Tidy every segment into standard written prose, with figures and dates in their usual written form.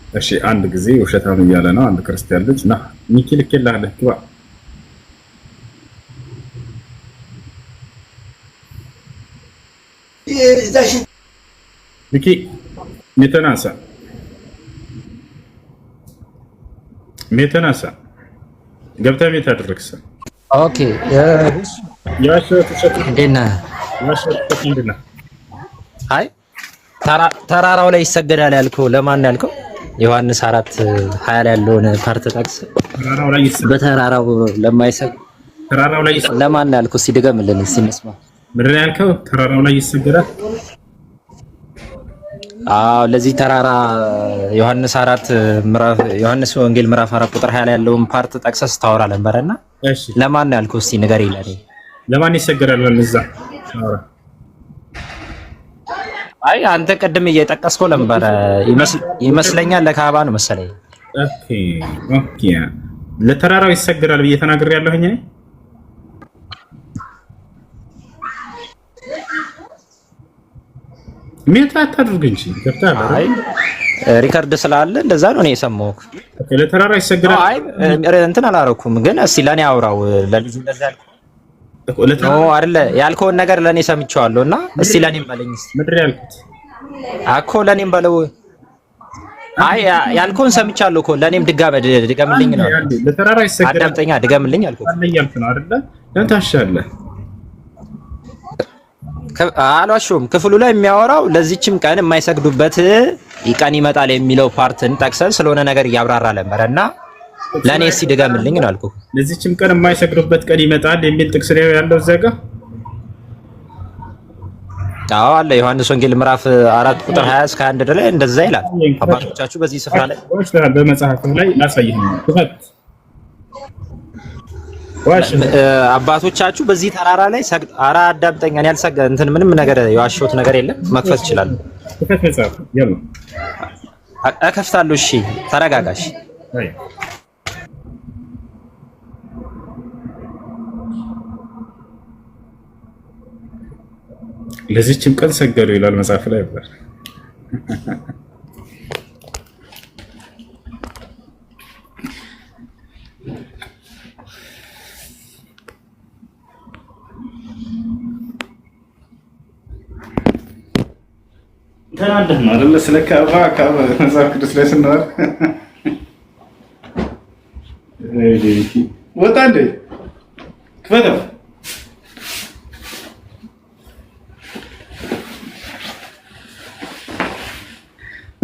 እሺ አንድ ጊዜ ውሸታም እያለ ነው አንድ ክርስቲያን ልጅ ና ሚኪ ልኬልሃለሁ ግባ ሚኪ ሜተናሳ ገብተህ ቤት አድርግስ ኦኬ አይ ተራራው ላይ ይሰገዳል ያልከው ለማን ያልከው? ዮሐንስ 4:20 ላይ ያለውን ፓርት ጠቅስ። በተራራው ለማይሰግ ተራራው ላይ ለማን ያልከው? እስኪ ድገምልን እስኪ እንስማ። ምንድን ነው ያልከው? ተራራው ላይ ይሰገዳል? አዎ ለዚህ ተራራ ዮሐንስ 4 ምዕራፍ ዮሐንስ ወንጌል ምዕራፍ 4 ቁጥር 20 ላይ ያለውን ፓርት ጠቅሰህ ስታወራ ነበርና እሺ ለማን ያልከው? እስኪ ንገረኝ። ለኔ ለማን ይሰገዳል ለዛ? አይ አንተ ቅድም እየጠቀስከው ነበር ይመስለኛል ለካባ ነው መሰለኝ። ኦኬ ለተራራው ይሰገዳል ብዬ ተናግሬ ያለሁኝ እኔ ሜታ አታድርግ እንጂ ገብተሃል። አይ ሪከርድ ስላለ እንደዛ ነው እኔ የሰማሁት። ለተራራው ይሰገዳል። አይ እንትን አላረኩም ግን እስኪ ለኔ አውራው ለልጁ እንደዛ ያልኩ አይደለ ያልከውን ነገር ለኔ ሰምቼዋለሁ እና እስቲ ለኔም በለኝ እስቲ ምድር ያልኩት አኮ ለኔም በለው። አይ ያልከውን ሰምቻለሁ እኮ ለኔም ድገምልኝ ነው። ለተራራ ይሰገዳል አዳምጠኛ ድገምልኝ አልኩት ያልኩ ነው አይደለ? ለታሻለ አልዋሽም። ክፍሉ ላይ የሚያወራው ለዚህችም ቀን የማይሰግዱበት ቀን ይመጣል የሚለው ፓርትን ጠቅሰን ስለሆነ ነገር እያብራራ ነበርና ለኔ እስቲ ድገምልኝ ነው አልኩ። ለዚህችም ቀን የማይሰግዱበት ቀን ይመጣል የሚል ጥቅስ ነው ያለው እዛ ጋር። አዎ አለ ዮሐንስ ወንጌል ምዕራፍ 4 ቁጥር 20 እስከ 21 ድረስ እንደዛ ይላል። አባቶቻችሁ በዚህ ስፍራ ላይ በመጽሐፍ ላይ ላሳይህ ነው አባቶቻችሁ በዚህ ተራራ ላይ አራ አዳምጠኛ ነው ያልሰገ እንትን ምንም ነገር የዋሸሁት ነገር የለም። መክፈት ይችላል። ክፈት መጽሐፍ ያለው እከፍታለሁ። እሺ ተረጋጋሽ። ለዚህችም ቀን ሰገዱ ይላል መጽሐፍ ላይ ነበር። ተናደህ ነው አይደል? ስለ ካባ መጽሐፍ ቅዱስ ላይ ስናወራ ወጣ እንደ ክፈተው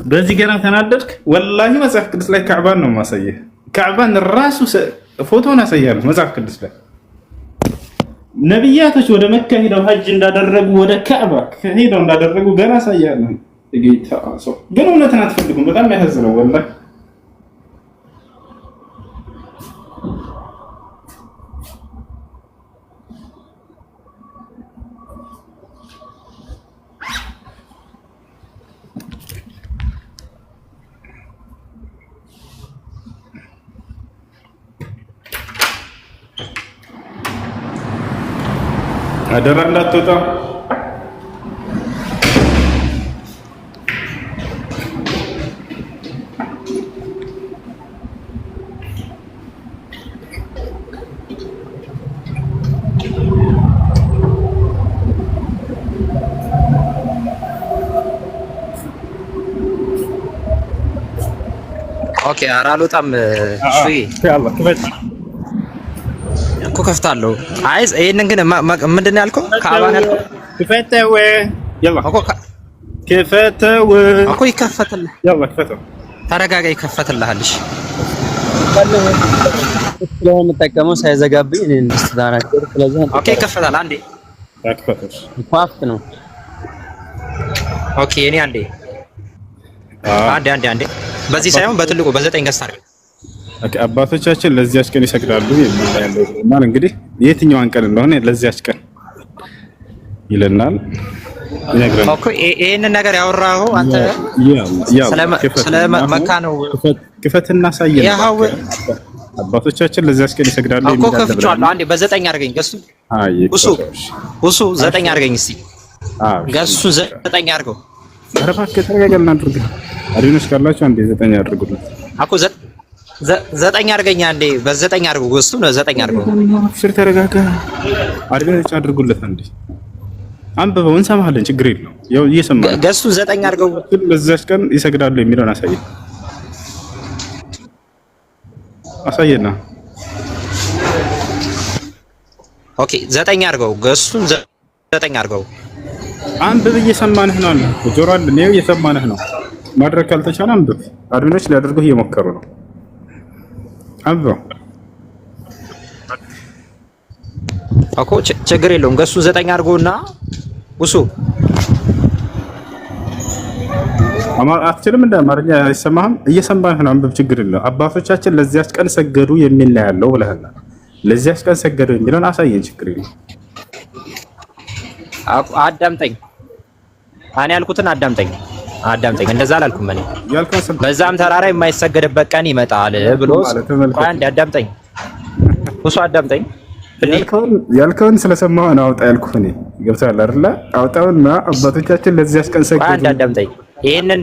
በዚህ ገና ተናደድክ? ወላሂ መጽሐፍ ቅዱስ ላይ ካዕባን ነው ማሳየህ። ካዕባን ራሱ ፎቶን ያሳያል መጽሐፍ ቅዱስ ላይ። ነቢያቶች ወደ መካ ሄደው ሀጅ እንዳደረጉ ወደ ካዕባ ሄደው እንዳደረጉ ገና ያሳያለሁ። ጌታ ሰው ግን እውነትን አትፈልጉም። በጣም ያሳዝነው ወላሂ። አደራ እንዳትወጣ። ኦኬ ኧረ አልወጣም። እሺ ያላ ክፈት እኮ ከፍታለሁ። አይ ይሄንን ግን ምንድን ነው ያልከው? ካባን ያልከው ክፈተው። ያላ እኮ ክፈተው እኮ ይከፈትልህ። ያላ ክፈተው። ተረጋጋ፣ ይከፈትልሃል። እሺ ስለሆነ የምጠቀመው ሳይዘጋብኝ እኔ እንድስተናገር። ስለዚህ ኦኬ ይከፈታል። አንዴ አክፈተሽ ኳፍት ነው። ኦኬ እኔ አንዴ አንዴ በዚህ ሳይሆን በትልቁ በ9 ገዝታ አድርገን አባቶቻችን ለዚያች ቀን ይሰግዳሉ የሚል ያለው እና እንግዲህ የትኛዋን ቀን እንደሆነ ለዚያች ቀን ይለናል ይነግረናል። ኦኬ ይሄንን ነገር ያወራኸው አንተ ስለ መካ ነው። ክፈትና ሳየን አባቶቻችን ለዚያች ቀን ይሰግዳሉ የሚል እኮ ከፍቻለሁ። አንዴ በ9 አድርገኝ ገሱ እሱ 9 አድርገኝ እስቲ ገሱ 9 አድርገው። ኧረ እባክህ ተረጋጋና አድርገህ አድኖች ካላችሁ አንዴ 9 አድርጉለት አኮ 9 አድርገኛ አንዴ በ9 አድርጉ ውስጡ ነው 9 አድርጉ አፍሽር ተረጋጋ አድኖች አድርጉለት አንዴ አንብበው እንሰማለን ችግር የለውም ያው እየሰማን ገስቱ 9 አድርገው በዛች ቀን ይሰግዳሉ የሚለውን አሳየና ኦኬ 9 አድርገው ገስቱን 9 አድርገው አንብብ እየሰማንህ ነው ጆሮ አለ ነው እየሰማንህ ነው ማድረግ ካልተቻለ አንብብ አድኖች ሊያደርጉህ እየሞከሩ ነው አንብበው አኮ ችግር የለውም ገሱ 9 አድርጎና ውሱ አትችልም እንደ አማርኛ አይሰማህም እየሰማህ ነው አንብብ ችግር የለውም አባቶቻችን ለዚያች ቀን ሰገዱ የሚል ነው ያለው ብለህና ለዚያች ቀን ሰገዱ የሚለውን አሳየን ችግር የለውም አዳምጠኝ እኔ ያልኩትን አዳምጠኝ እንደዛ አላልኩም እኔ በዛም ተራራ የማይሰገድበት ቀን ይመጣል ብሎ አንድ አዳምጠኝ ውሱ አዳምጠኝ ያልከውን ስለሰማሁ ነው አውጣ ያልኩህ እኔ ገብቶሃል አይደል አውጣውና አባቶቻችን ለዚያች ቀን ሰገዱ አንድ አዳምጠኝ ይሄንን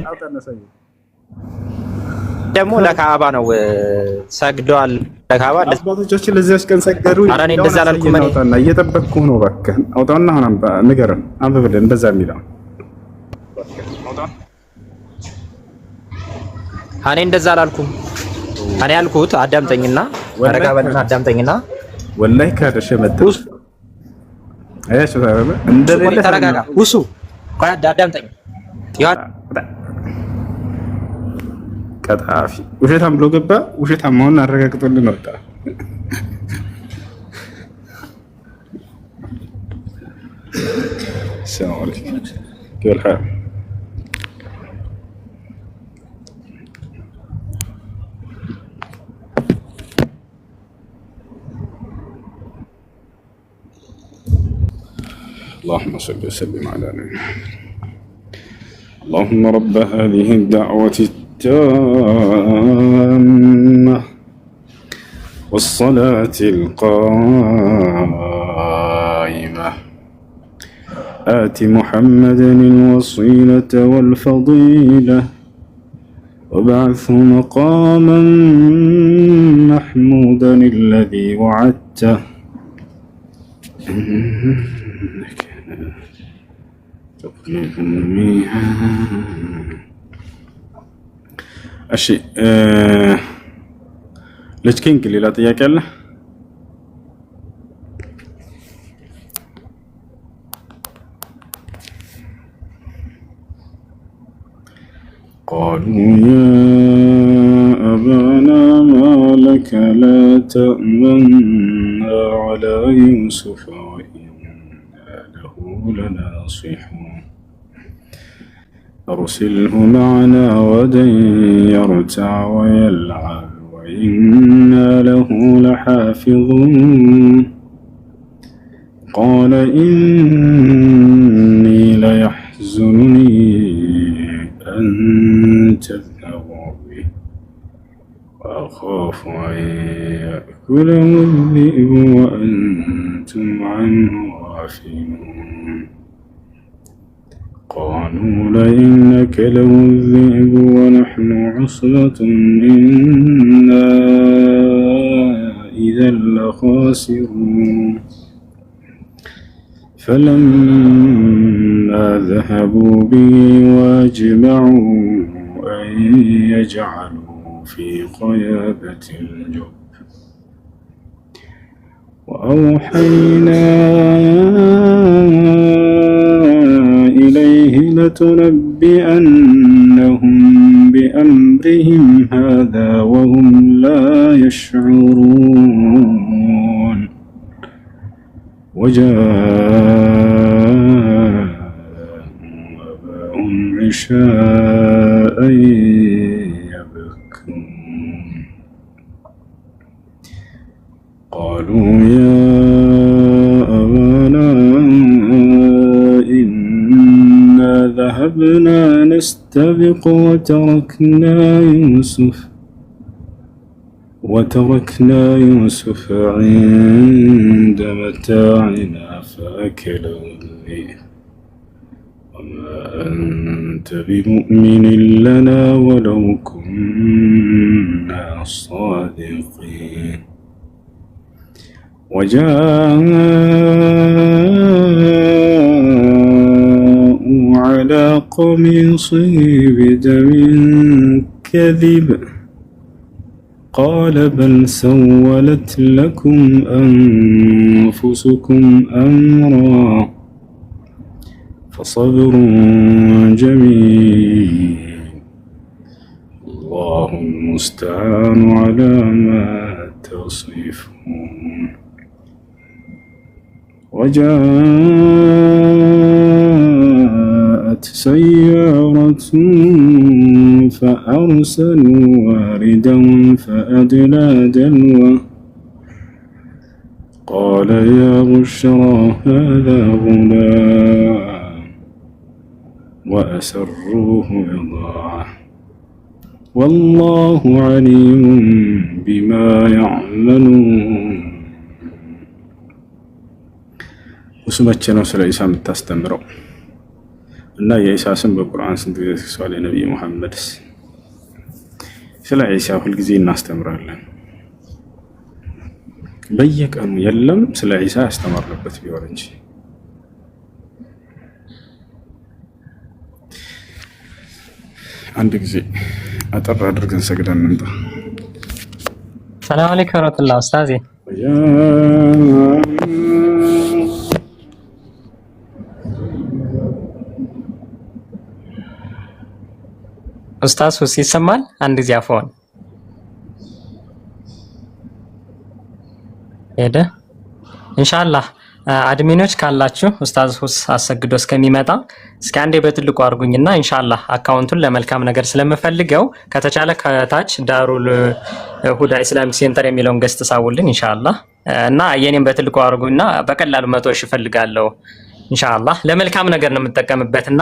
ደግሞ ለካባ ነው ሰግደዋል ለካባ አባቶቻችን ለዚያች ቀን ሰገዱ ኧረ እኔ እንደዛ አላልኩም እኔ አውጣና እየጠበቅኩህ ነው እባክህ አውጣውና አሁን ንገረን አንብብልን እንደዛ የሚለው እኔ እንደዛ አላልኩም እኔ ያልኩት አዳምጠኝና አረጋበልና አዳምጠኝና ወላሂ ካደሽ መጥተሽ አያሽ ታረበ እንደሌለ ተረጋጋ ውሱ ቆይ አዳምጠኝ ቀጣፊ ውሸታም ብሎ ገባ ውሸታም መሆኑን አረጋግጦልን ወጣ ሰላም አለይኩም كيف الحال اللهم صل وسلم على نبينا اللهم رب هذه الدعوة التامة والصلاة القائمة آت محمدا الوصيلة والفضيلة وابعثه مقاما محمودا الذي وعدته እሺ ልጅ ኪንግ ሌላ ጥያቄ አለ قالوا يا أبانا ما لك لا تأمنا على يوسف لناصحون أرسله معنا غدا يرتع ويلعب وإنا له لحافظون قال إني ليحزنني أن تذهبوا به وأخاف أن يأكله الذئب وأنتم عنه غافلون قالوا لئنك له الذئب ونحن عصبة إنا إذا لخاسرون فلما ذهبوا به واجمعوا أن يجعلوا في غيابة الجب وأوحينا إليه لتنبئنهم بأمرهم هذا وهم لا يشعرون وجاءهم عشاء يبكون قالوا يا أبانا إنا ذهبنا نستبق وتركنا يوسف عند متاعنا فأكله الذئب وما أنت بمؤمن لنا ولو كنا صادقين وجاءوا على قميصه بدم كذب قال بل سولت لكم أنفسكم أمرا فصبر جميل الله المستعان على ما تصفون وجاءت سيارة فأرسلوا واردهم فأدلى دلوه قال يا بشرى هذا غلام وأسروه بضاعة والله عليم بما يعملون وسمعت ነው ስለ ኢሳ የምታስተምረው እና የኢሳ ስም በቁርአን ስንት ጊዜ ተሰዋለ ነብዩ መሐመድስ ስለ ኢሳ ሁሉ ጊዜ እናስተምራለን በየቀኑ የለም ስለ ኢሳ ያስተማርበት ቢሆን እንጂ አንድ ጊዜ አጠር አድርገን ሰግደን እንጣ ሰላም አለይኩም ወራህመቱላህ ኡስታዝ ኡስታዝ ሁስ ይሰማል አንድ ጊዜ አፎን ሄደ ኢንሻአላህ አድሚኖች ካላችሁ ኡስታዝ ሁስ አሰግዶ እስከሚመጣ እስኪ አንዴ በትልቁ አድርጉኝና ኢንሻአላህ አካውንቱን ለመልካም ነገር ስለምፈልገው ከተቻለ ከታች ዳሩል ሁዳ ኢስላሚክ ሴንተር የሚለውን ገስት ሳውልን ኢንሻአላህ እና የኔን በትልቁ አድርጉና በቀላሉ 100 ሺህ ፈልጋለሁ ኢንሻአላህ ለመልካም ነገር ነው የምጠቀምበትና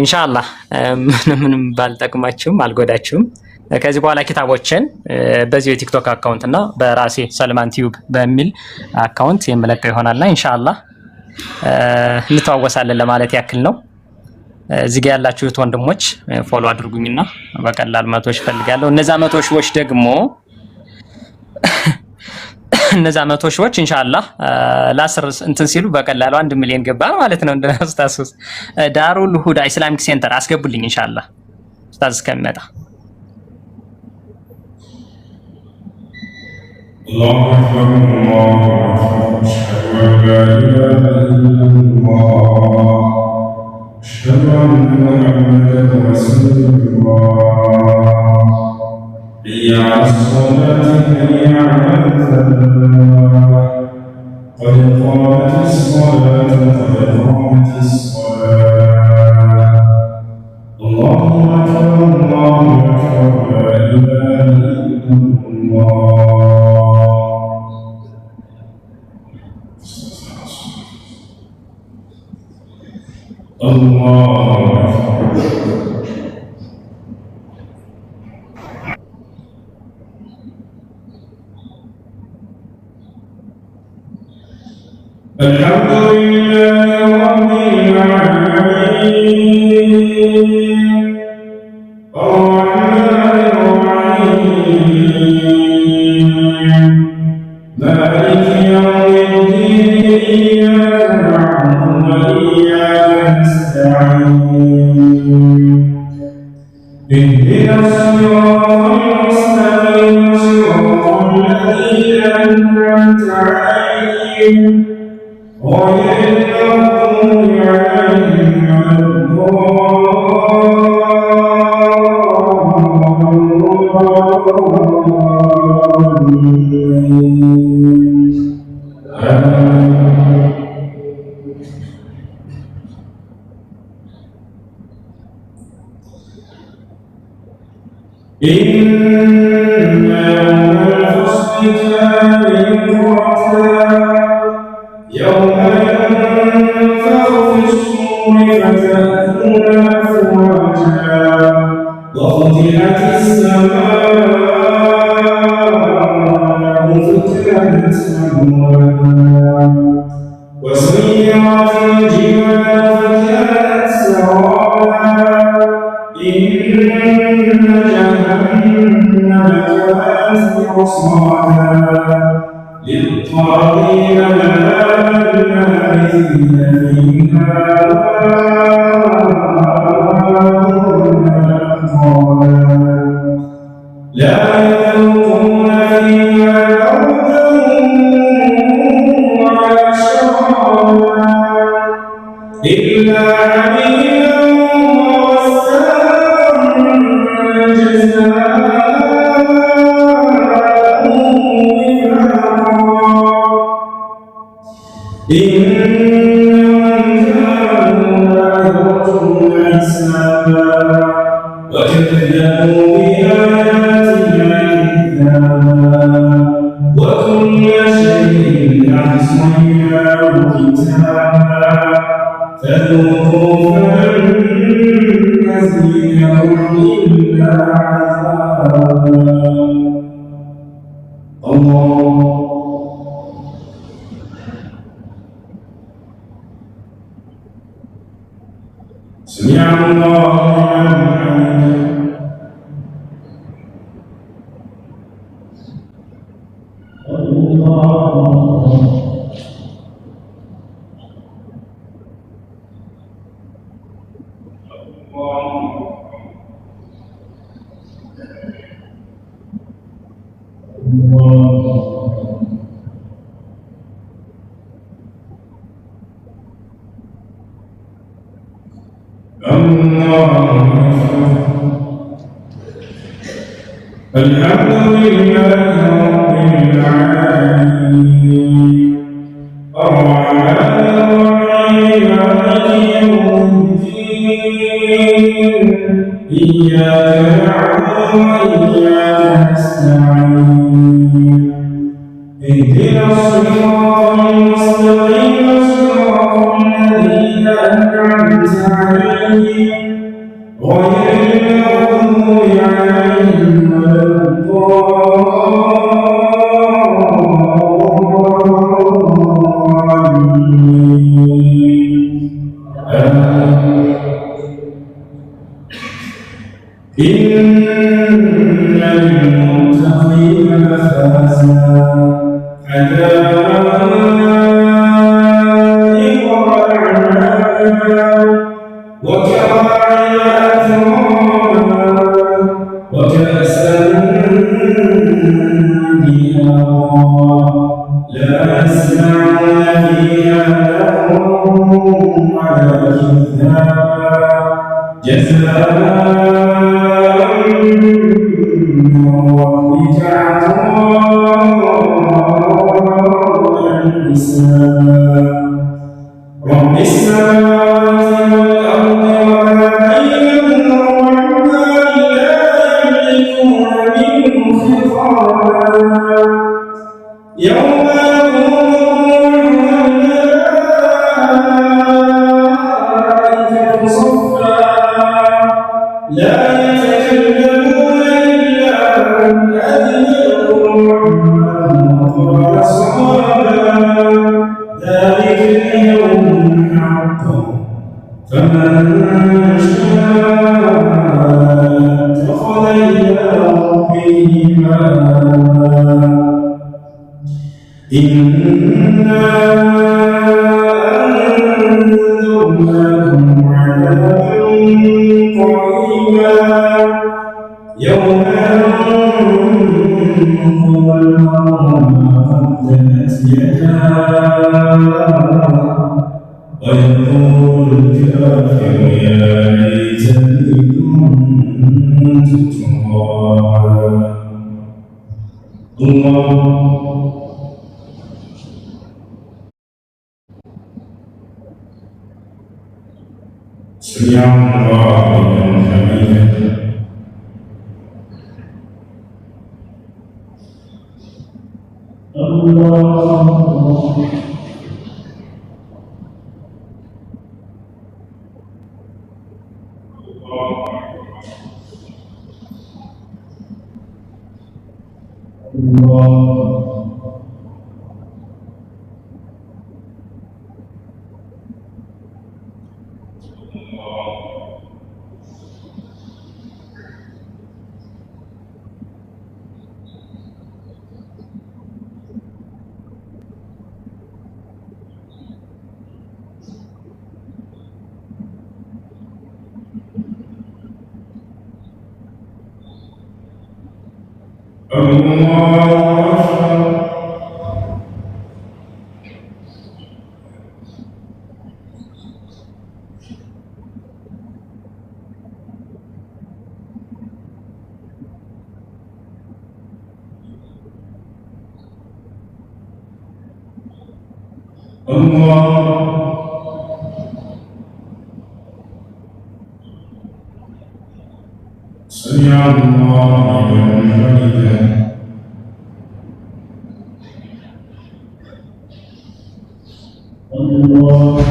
ኢንሻአላህ ምንም ባልጠቅማችሁም አልጎዳችሁም ከዚህ በኋላ ኪታቦችን በዚህ የቲክቶክ አካውንት እና በራሴ ሰልማን ቲዩብ በሚል አካውንት የምለቀው ይሆናልና ኢንሻአላህ እንተዋወሳለን ለማለት ያክል ነው። እዚህ ጋር ያላችሁት ወንድሞች ፎሎ አድርጉኝና በቀላል 100 ሺህ ፈልጋለሁ። እነዛ 100 ሺዎች ደግሞ እነዛ 100 ሺዎች ኢንሻአላህ ላስር እንትን ሲሉ በቀላሉ 1 ሚሊዮን ገባ ማለት ነው። እንደ ኡስታዝ ዳሩል ሁዳ ኢስላሚክ ሴንተር አስገቡልኝ ኢንሻአላህ ኡስታዝ እስከሚመጣ الله أكبر الله أكبر أشهد أن لا إله إلا الله أشهد أن محمدا رسول الله حي على الصلاة حي على الفلاح قد قامت الصلاة قد قامت الصلاة الله أكبر الله أكبر لا إله إلا الله الله أكبر الحمد لله رب العالمين الرحمن الرحيم مالك يوم الدين إياك نعبد وإياك نستعين اهدنا الصراط المستقيم صراط الذين أنعمت عليهم غير المغضوب عليهم إن يوم الفصل كان ميقاتا يوم ينفخ في الصور فتأتون أفواجا وفتحت السماء فتحت أبوابا وسيرت الجبال فكانت مصادا للطاغين مآبا لابثين فيها لا يذوقون فيها بردا ولا شرابا إلا حميما وغساقا جزاء إنهم كانوا لا يرجون حسابا وكذبوا بآياتنا كذابا وكل شيء أحصيناه كتابا فذوقوا فلن نزيدكم إلا عذابا الله سمع الله لمن حمده الحمد لله رب العالمين الرحمن الرحيم مالك يوم الدين إياك نعبد وإياك نستعين اهدنا الصراط المستقيم صراط الذين أنعمت عليهم غير المغضوب عليهم ولا الضالين إن للمتقين مفازا حدائق وأعنابا وكواعب أترابا وكأسا دهاقا لا يسمعون فيها لغوا ولا كذابا جزاء من ربك عطاء حسابا رب السماوات والأرض وما بينهما الرحمن لا يملكون منه خطابا يوم يقوم الملائكة صفا لا يتكلمون إلا من أذن له الرحمن وقال صوابا ذلك اليوم الحق فمن شاء اتخذ إلى ربه مآبا إنا أنذرناكم عذابا قريبا يوم ينظر المرء ما قدمت يداه ويقول الكافر يا ليتني كنت ترابا الله سمع الله لمن حمده الله سمع الله لمن حمده الله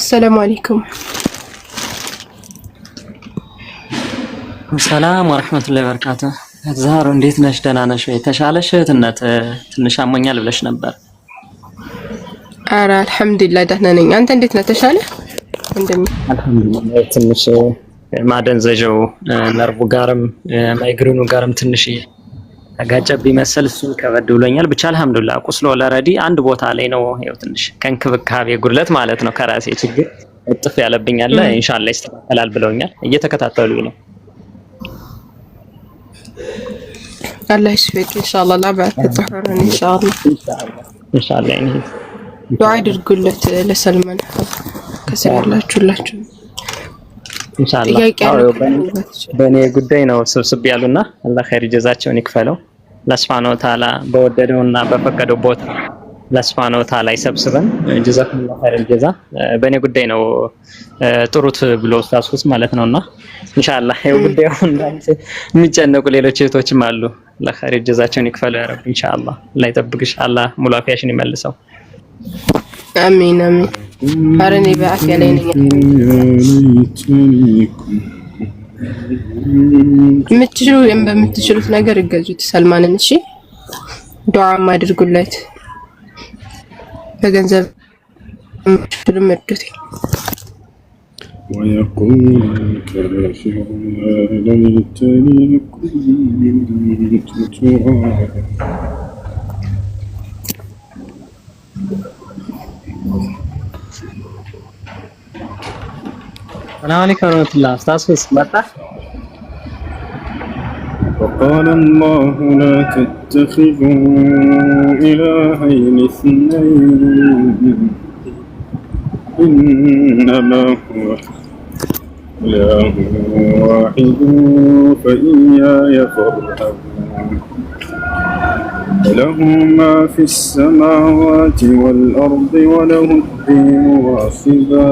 السلام عليكم. ሰላም ወራህመቱላሂ ወበረካቱ። ዛሬ እንዴት ነሽ? ደህና ነሽ ወይ? ተሻለሽ? እህትነት ትንሽ አሞኛል ብለሽ ነበር። ኧረ አልሐምዱሊላህ ደህና ነኝ። አንተ እንዴት ነህ? ተሻለ? አልሐምዱሊላህ ትንሽ ማደንዘዣው ነርቡ ጋርም ማይግሪኑ ጋርም ትንሽ ተጋጨብኝ መሰል እሱን ከበድ ብሎኛል። ብቻ አልሐምዱሊላህ ቁስሎ ለረዲ አንድ ቦታ ላይ ነው። ይኸው ትንሽ ከእንክብካቤ ጉድለት ማለት ነው ከራሴ ችግር እጥፍ ያለብኝ አለ። ኢንሻአላህ ይስተካከላል ብለውኛል። እየተከታተሉኝ ነው። الله يشفيك إن شاء الله. لا بعد تطهرن إن شاء الله. إن شاء الله يعني دعاء يدرقلت لسلمان كسبلاችሁ إن شاء الله. በእኔ ጉዳይ ነው ስብስብ ያሉና አላህ ኸይር ጀዛቸውን ይክፈለው። ለስፋነው ተዓላ በወደደውና በፈቀደው ቦታ ለስፋነው ተዓላ ይሰብስበን። ጀዛኩሙላህ ኸይር ጀዛ። በእኔ ጉዳይ ነው ጥሩት ብሎ ታስኩስ ማለት ነውና ኢንሻአላህ ይኸው ጉዳዩ እንዳንተ የሚጨነቁ ሌሎች እህቶችም አሉ። ለኸይር ጀዛቸውን ይክፈለው ያ ረብ ኢንሻአላህ። አላህ ይጠብቅሽ። አላህ ሙሉ አፊያሽን ይመልሰው። አሚን አሚን። አረኔ በአፊያ ላይ ነኝ። በምትችሉት ነገር እገዙት ሰልማንን። እሺ ዱዓም አድርጉለት። በገንዘብ ምርዱት። ويقول الكافرون يا ليتني كنت ترابا السلام عليكم ورحمة الله. أستاذ متى؟ وقال الله لا تتخذوا إلهين اثنين إنما هو إله واحد فإياي فارهبون له ما في السماوات والأرض وله الدين واصبا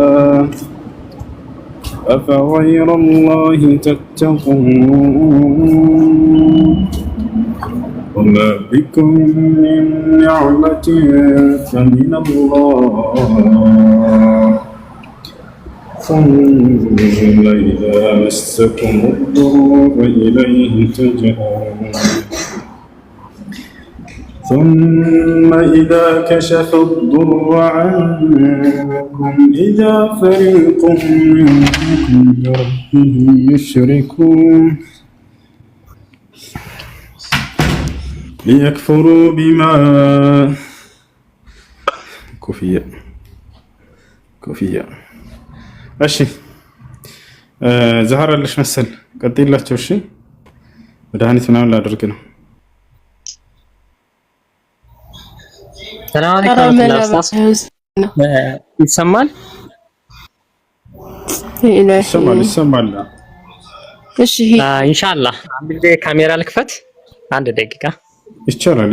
أفغير الله تتقون وما بكم من نعمة فمن الله ثم إذا مسكم الضر فإليه تجأرون ثم إذا كشف الضر عنكم إذا فريق منكم بربهم يشركون ليكفروا بما ኮፍያ እሺ ዛህራ አለሽ መሰል ቀጥይላቸው እሺ መድኃኒት ምናምን ላድርግ ነው ሰላም አለይኩም ይሰማል ይሰማል እሺ ኢንሻአላህ አንድ ካሜራ ልክፈት አንድ ደቂቃ ይቻላል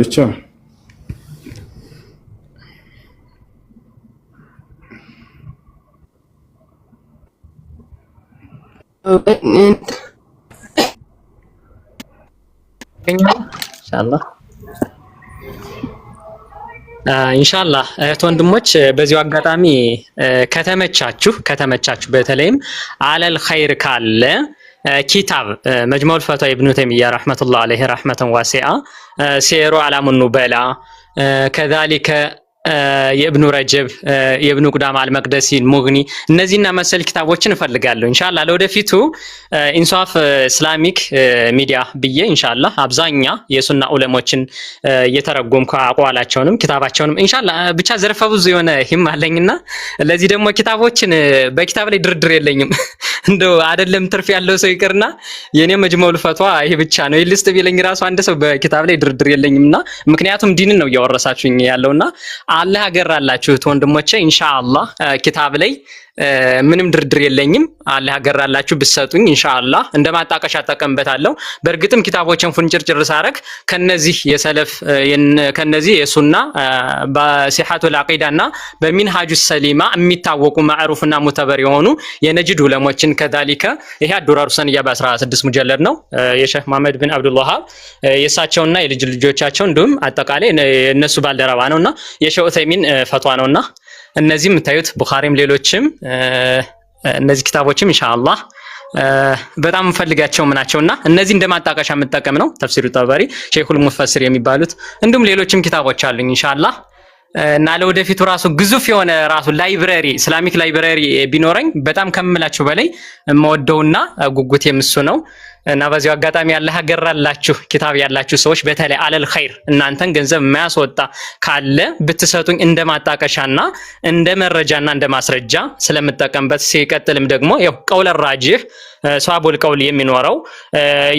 ኢንሻአላህ እህት ወንድሞች በዚሁ አጋጣሚ ከተመቻችሁ በተለይም አለል ኸይር ካለ ኪታብ መጅሙዕ አልፈታዋ ኢብኑ ተይሚያ ረህመቱላህ ዐለይሂ ረህመተን ዋሲዓ ሲሩ አላሙን ኑበላ ከዛሊከ የኢብኑ ረጀብ የኢብኑ ቁዳማ አልመቅደሲ ሙግኒ እነዚህና መሰል ኪታቦችን እፈልጋለሁ ኢንሻአላህ ለወደፊቱ ኢንሳፍ ኢስላሚክ ሚዲያ ብዬ ኢንሻአላህ አብዛኛ የሱና ዑለሞችን እየተረጎምኩ አቋላቸውንም ኪታባቸውንም ኢንሻአላህ ብቻ ዘርፈ ብዙ የሆነ ሂም አለኝና ለዚህ ደግሞ ኪታቦችን በኪታብ ላይ ድርድር የለኝም እንደው አይደለም ትርፍ ያለው ሰው ይቅርና የኔ መጅሙዕ አልፈታዋ ይሄ ብቻ ነው ይልስጥ ቢለኝ ራሱ አንድ ሰው በኪታብ ላይ ድርድር የለኝምና ምክንያቱም ዲንን ነው ያወረሳችሁኝ ያለውና አላህ ያገራላችሁ ወንድሞቼ ኢንሻአላህ ኪታብ ላይ ምንም ድርድር የለኝም አላህ ያገራላችሁ ብትሰጡኝ ኢንሻአላህ እንደማጣቀሻ ተቀምበታለሁ በእርግጥም ኪታቦችን ፍንጭርጭር ሳረክ ከነዚህ የሰለፍ ከነዚህ የሱና በሲሐቱል አቂዳና በሚንሃጁ ሰሊማ የሚታወቁ ማዕሩፍና ሙተበር የሆኑ የነጅድ ዑለሞችን ከዛሊከ ይሄ አዱራሩ ሰንያ በ16 ሙጀለድ ነው የሼህ መሐመድ ቢን አብዱል ወሃብ የሳቸውና የልጅ ልጆቻቸው እንዲሁም አጠቃላይ የነሱ ባልደረባ ነውና የሼህ ዑሰይሚን ፈትዋ ነውና እነዚህ የምታዩት ቡኻሪም ሌሎችም እነዚህ ኪታቦችም ኢንሻአላህ በጣም ፈልጋቸው ምናቸውና እነዚህ እንደማጣቀሻ የምጠቀም ነው ተፍሲሩ ጠበሪ ሼኹል ሙፈሲር የሚባሉት እንዲሁም ሌሎችም ኪታቦች አሉኝ ኢንሻአላህ እና ለወደፊቱ ራሱ ግዙፍ የሆነ ራሱ ላይብረሪ ኢስላሚክ ላይብረሪ ቢኖረኝ በጣም ከመምላችሁ በላይ መወደውና ጉጉት የምሱ ነው እና በዚሁ አጋጣሚ ያለ ሀገራላችሁ ኪታብ ያላችሁ ሰዎች በተለይ አለል ኸይር እናንተን ገንዘብ የማያስወጣ ካለ ብትሰጡኝ እንደማጣቀሻና እንደ መረጃና እንደ ማስረጃ ስለምጠቀምበት ሲቀጥልም ደግሞ ያው ቀውለ ራጂህ ሷቡል ቀውል የሚኖረው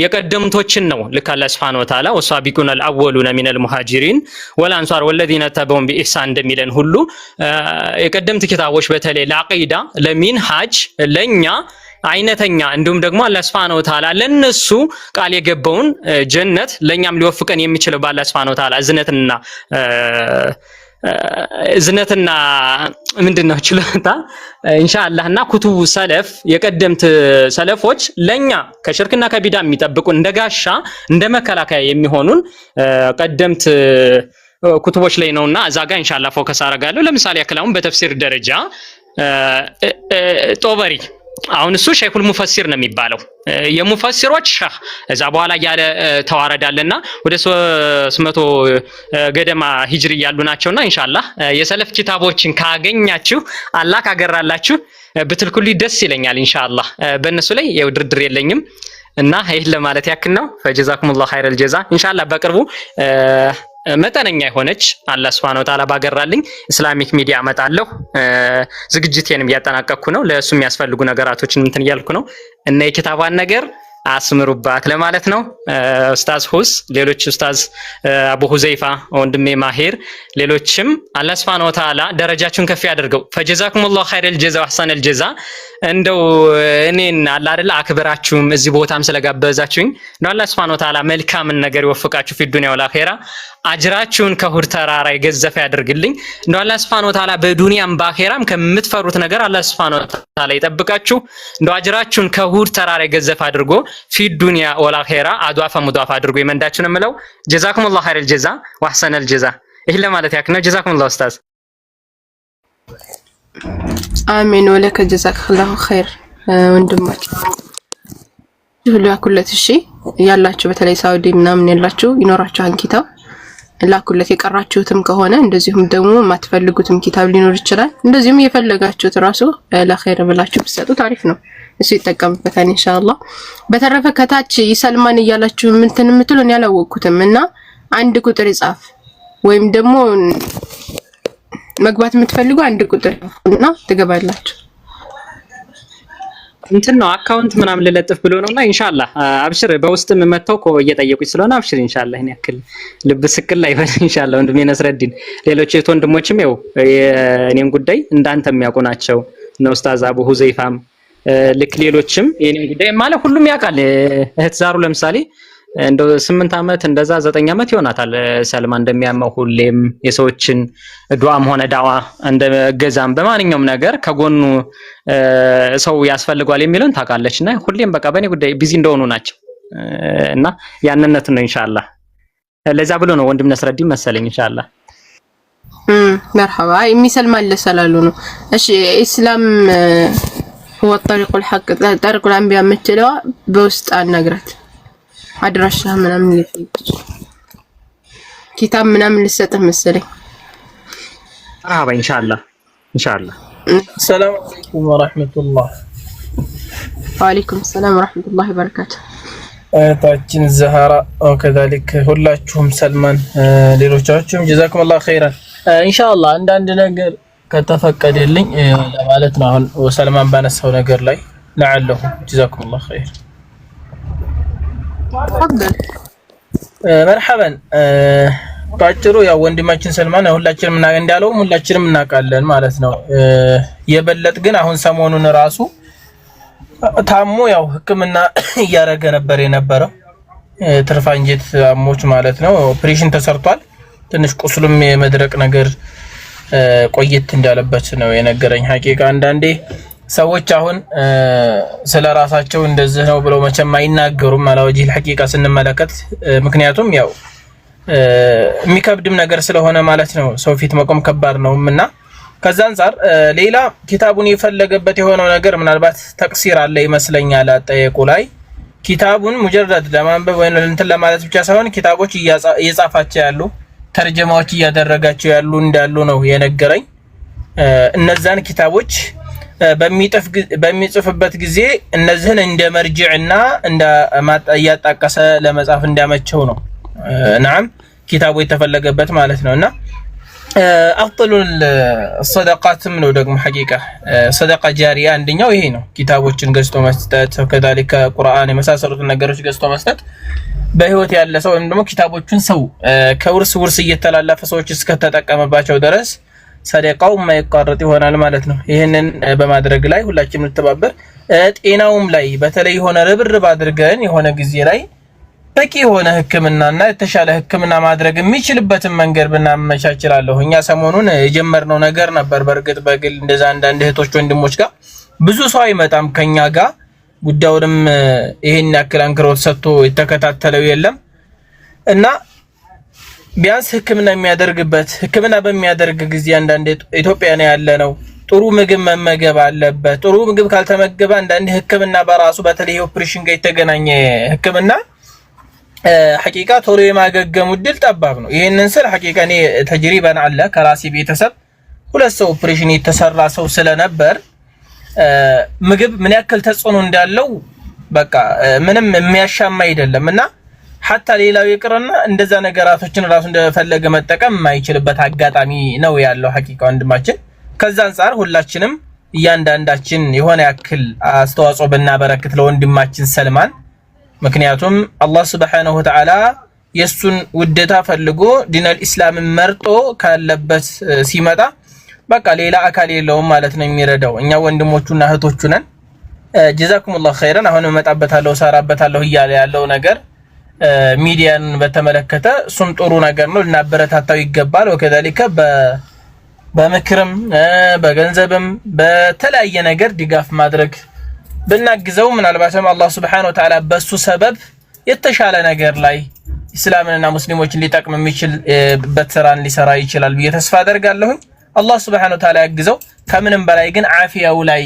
የቀደምቶችን ነው ልክ አላህ Subhanahu Wa Ta'ala ወሷቢቁን አልአወሉነ ሚነል ሙሃጂሪን ወልአንሷር ወለዚነ ተበውን ቢኢህሳን እንደሚለን ሁሉ የቀደምት ኪታቦች በተለይ ለአቂዳ ለሚንሃጅ ለኛ አይነተኛ እንዲሁም ደግሞ አላህ Subhanahu Wa Ta'ala ለነሱ ቃል የገባውን ጀነት ለኛም ሊወፍቀን የሚችለው በአላህ Subhanahu Wa Ta'ala እዝነትና ምንድነው ችሎታ ኢንሻአላህና ኩቱቡ ሰለፍ የቀደምት ሰለፎች ለኛ ከሽርክና ከቢዳ የሚጠብቁ እንደጋሻ እንደመከላከያ የሚሆኑን ቀደምት ኩቱቦች ላይ ነውና እዛጋ ኢንሻአላህ ፎከስ አደርጋለሁ ለምሳሌ ያክላውን በተፍሲር ደረጃ ጦበሪ አሁን እሱ ሼኹል ሙፈሲር ነው የሚባለው የሙፈሲሮች ሸህ እዛ በኋላ ያለ ተዋረዳልና ወደ 300 ገደማ ሂጅሪ ያሉ ናቸውና ኢንሻአላህ የሰለፍ ኪታቦችን ካገኛችሁ አላህ ካገራላችሁ ብትልኩልኝ ደስ ይለኛል ኢንሻአላህ በእነሱ ላይ ያው ድርድር የለኝም እና ይሄን ለማለት ያክል ነው ፈጀዛኩሙላህ ኸይረል ጀዛ ኢንሻአላህ በቅርቡ መጠነኛ የሆነች አላህ Subhanahu Wa Ta'ala ባገራልኝ ኢስላሚክ ሚዲያ አመጣለሁ ዝግጅቴንም ያጠናቀቅኩ ነው ለሱ የሚያስፈልጉ ነገራቶችን እንትን እያልኩ ነው እና የኪታባን ነገር አስምሩባት ለማለት ነው ኡስታዝ ሁስ ሌሎች ኡስታዝ አቡ ሁዘይፋ ወንድሜ ማሂር ሌሎችም አላህ Subhanahu Wa Ta'ala ደረጃችሁን ከፍ ያድርገው ፈጀዛኩሙላህ ኸይረል ጀዛ ወአህሰነል ጀዛ እንደው እኔን አላህ አይደል አክብራችሁም እዚህ ቦታም ስለጋበዛችሁኝ ነው አላህ Subhanahu Wa Ta'ala መልካምን ነገር ይወፍቃችሁ في الدنيا والآخرة አጅራችሁን ከሁር ተራራ የገዘፈ ያድርግልኝ ነው አላህ Subhanahu Wa Ta'ala በዱንያም በአኺራም ከምትፈሩት ነገር አላህ Subhanahu Wa Ta'ala ይጠብቃችሁ ነው አጅራችሁን ከሁር ተራራ የገዘፈ አድርጎ في الدنيا والآخرة አድዋፈ ሙዳፍ አድርጎ ይመንዳችሁ ነው የምለው ጀዛኩሙላህ ኸይረል ጀዛ ወአህሰነል ጀዛ ይሄ ለማለት ያክል ነው ጀዛኩሙላህ ኡስታዝ አሚን ወለከ ጀዛከላሁ ኸይር ወንድማችን ሁሉ ያኩለት እሺ ያላችሁ በተለይ ሳውዲ ምናምን ያላችሁ ይኖራችኋል ኪታብ ላኩለት የቀራችሁትም ከሆነ እንደዚሁም ደግሞ ማትፈልጉትም ኪታብ ሊኖር ይችላል እንደዚሁም የፈለጋችሁት ራሱ ለኸይር ብላችሁ ብትሰጡ ታሪፍ ነው እሱ ይጠቀምበታል ኢንሻአላህ በተረፈ ከታች ይሰልማን እያላችሁ ምንትን የምትሉን ያላወቅኩትም እና አንድ ቁጥር ይጻፍ ወይም ደግሞ መግባት የምትፈልጉ አንድ ቁጥር እና ትገባላችሁ። እንትን ነው አካውንት ምናምን ልለጥፍ ብሎ ነውና ኢንሻአላህ አብሽር። በውስጥም መተው እየጠየቁኝ ስለሆነ አብሽር ኢንሻአላህ። እኔ ያክል ልብ ስቅል አይበል ኢንሻአላህ። ወንድሜ ነስረዲን ሌሎች ወንድሞችም ያው የኔን ጉዳይ እንዳንተ የሚያውቁ ናቸው። ነው ኡስታዝ አቡ ሁዘይፋም ልክ ሌሎችም የኔን ጉዳይ ማለት ሁሉም ያውቃል። እህት ዛሩ ለምሳሌ እንደው 8 አመት እንደዛ 9 አመት ይሆናታል ሰልማ እንደሚያመው ሁሌም የሰዎችን ዱዓም ሆነ ዳዋ እንደገዛም በማንኛውም ነገር ከጎኑ ሰው ያስፈልጋል የሚሉን ታውቃለችና ሁሌም በቃ በእኔ ጉዳይ ቢዚ እንደሆኑ ናቸው እና ያንነት ነው ኢንሻአላህ። ለዛ ብሎ ነው ወንድም ነስረዲን መሰለኝ ኢንሻአላህ። መርሐባ የሚሰልማል ለሰላሉ ነው። እሺ ኢስላም هو الطريق الحق طريق الانبياء የምትለው በውስጥ አናግራት አድራሻ ምናምን ልትልች ኪታብ ምናምን ልሰጥህ መሰለኝ። መርሐባ ኢንሻአላህ ኢንሻአላህ። ሰላም አለይኩም ወራህመቱላህ። ወአለይኩም ሰላም ወራህመቱላሂ ወበረካቱህ። እህታችን ዘሃራ ወከዛሊክ ሁላችሁም ሰልማን ሌሎቻችሁም ጀዛኩሙላህ ኸይራን። ኢንሻአላህ አንዳንድ ነገር ከተፈቀደልኝ ለማለት ነው። አሁን ሰልማን ባነሳው ነገር ላይ ለዓለሁ ጀዛኩሙላህ ኸይር። ተፈضل መርሐባን። ባጭሩ ያው ወንድማችን ሰልማን ሁላችንም እንዳለው ሁላችንም እናውቃለን ማለት ነው። የበለጥ ግን አሁን ሰሞኑን ራሱ ታሞ ያው ህክምና እያረገ ነበር የነበረው ትርፍ አንጀት አሞች ማለት ነው። ኦፕሬሽን ተሰርቷል። ትንሽ ቁስሉም የመድረቅ ነገር ቆየት እንዳለበት ነው የነገረኝ። ሐቂቃ አንዳንዴ ሰዎች አሁን ስለራሳቸው እንደዚህ ነው ብለው መቼም አይናገሩም አላወጂ ሐቂቃ ስንመለከት። ምክንያቱም ያው የሚከብድም ነገር ስለሆነ ማለት ነው። ሰው ፊት መቆም ከባድ ነውና ከዛ አንፃር ሌላ ኪታቡን የፈለገበት የሆነው ነገር ምናልባት ተቅሲር አለ ይመስለኛል። አጠየቁ ላይ ኪታቡን ሙጀረድ ለማንበብ ወይ እንትን ለማለት ብቻ ሳይሆን ኪታቦች እየጻፋቸው ያሉ ተርጀማዎች እያደረጋቸው ያሉ እንዳሉ ነው የነገረኝ። እነዛን ኪታቦች በሚጽፍበት ጊዜ እነዚህን እንደ መርጅዕና እንደ እያጣቀሰ ለመጻፍ እንዲያመቸው ነው ናም ኪታቡ የተፈለገበት ማለት ነውና አፍضሉል ሰደቃትም ነው ደግሞ ሐቂቃ ሰደቃ ጃሪያ አንደኛው ይሄ ነው። ኪታቦችን ገዝቶ መስጠት ከዛሊከ ቁርአን የመሳሰሉት ነገሮች ገዝቶ መስጠት በህይወት ያለ ሰው ወይም ደግሞ ኪታቦችን ሰው ከውርስ እየተላለፈ ሰዎች እስከ ተጠቀመባቸው ድረስ ሰደቃው የማይቋረጥ ይሆናል ማለት ነው። ይሄንን በማድረግ ላይ ሁላችንም እንተባበር። ጤናውም ላይ በተለይ የሆነ ርብርብ አድርገን የሆነ ጊዜ ላይ በቂ የሆነ ህክምናና የተሻለ ህክምና ማድረግ የሚችልበትን መንገድ ብናመቻችላለሁ። እኛ ሰሞኑን የጀመርነው ነገር ነበር። በርግጥ በግል እንደዛ አንዳንድ እህቶች ወንድሞች ጋር ብዙ ሰው አይመጣም ከኛ ጋር ጉዳዩንም ይሄን ያክል አንክሮት ሰጥቶ የተከታተለው የለም እና ቢያንስ ህክምና የሚያደርግበት ህክምና በሚያደርግ ጊዜ አንዳንድ ኢትዮጵያ ነው ያለ ነው ጥሩ ምግብ መመገብ አለበት። ጥሩ ምግብ ካልተመገበ አንዳንድ ህክምና በራሱ በተለይ ኦፕሬሽን ጋር የተገናኘ ህክምና ሐቂቃ ቶሎ የማገገሙ እድል ጠባብ ነው። ይሄንን ስል ሐቂቃ እኔ ተጅሪባን አለ ከራሴ ቤተሰብ ሁለት ሰው ኦፕሬሽን የተሰራ ሰው ስለነበር ምግብ ምን ያክል ተጽዕኖ እንዳለው በቃ ምንም የሚያሻማ አይደለምና ሐታ ሌላው ይቅርና እንደዛ ነገራቶችን ራሱ እንደፈለገ መጠቀም የማይችልበት አጋጣሚ ነው ያለው ሐቂቃ ወንድማችን። ከዛ አንፃር ሁላችንም እያንዳንዳችን የሆነ ያክል አስተዋጽኦ ብናበረክት ለወንድማችን ሰልማን ምክንያቱም አላህ Subhanahu Wa Ta'ala የሱን ውደታ ፈልጎ ዲነል ኢስላም መርጦ ካለበት ሲመጣ በቃ ሌላ አካል የለውም ማለት ነው የሚረዳው። እኛ ወንድሞቹና እህቶቹ ነን። ጀዛኩሙላህ ኸይራን። አሁን መጣበታለሁ ሰራበታለሁ ይያለ ያለው ነገር ሚዲያን በተመለከተ እሱም ጥሩ ነገር ነው ልናበረታታው ይገባል። ወከዛሊከ በምክርም በገንዘብም በተለያየ ነገር ድጋፍ ማድረግ ብናግዘው ምናልባትም አላህ Subhanahu Wa Ta'ala በሱ ሰበብ የተሻለ ነገር ላይ እስላምንና ሙስሊሞችን ሊጠቅም የሚችል በተራን ሊሰራ ይችላል ብዬ ተስፋ አደርጋለሁ። አላህ Subhanahu Wa Ta'ala ያግዘው። ከምንም በላይ ግን አፊያው ላይ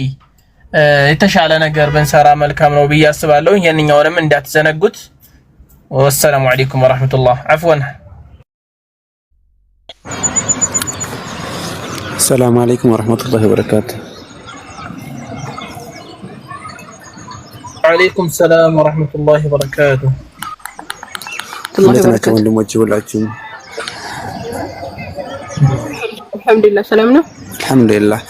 የተሻለ ነገር ብንሰራ መልካም ነው ብዬ አስባለሁ። ይሄንኛውንም እንዳትዘነጉት። ወሰላሙ አለይኩም ወራህመቱላህ አፍወን። ሰላም አለይኩም ወራህመቱላሂ ወበረካቱ። ወአለይኩም ሰላም ወራህመቱላሂ ወበረካቱ። እንደምን ናችሁ ወንድሞቼ ሁላችሁም? አልሐምዱሊላህ ሰላም ነው። አልሐምዱሊላህ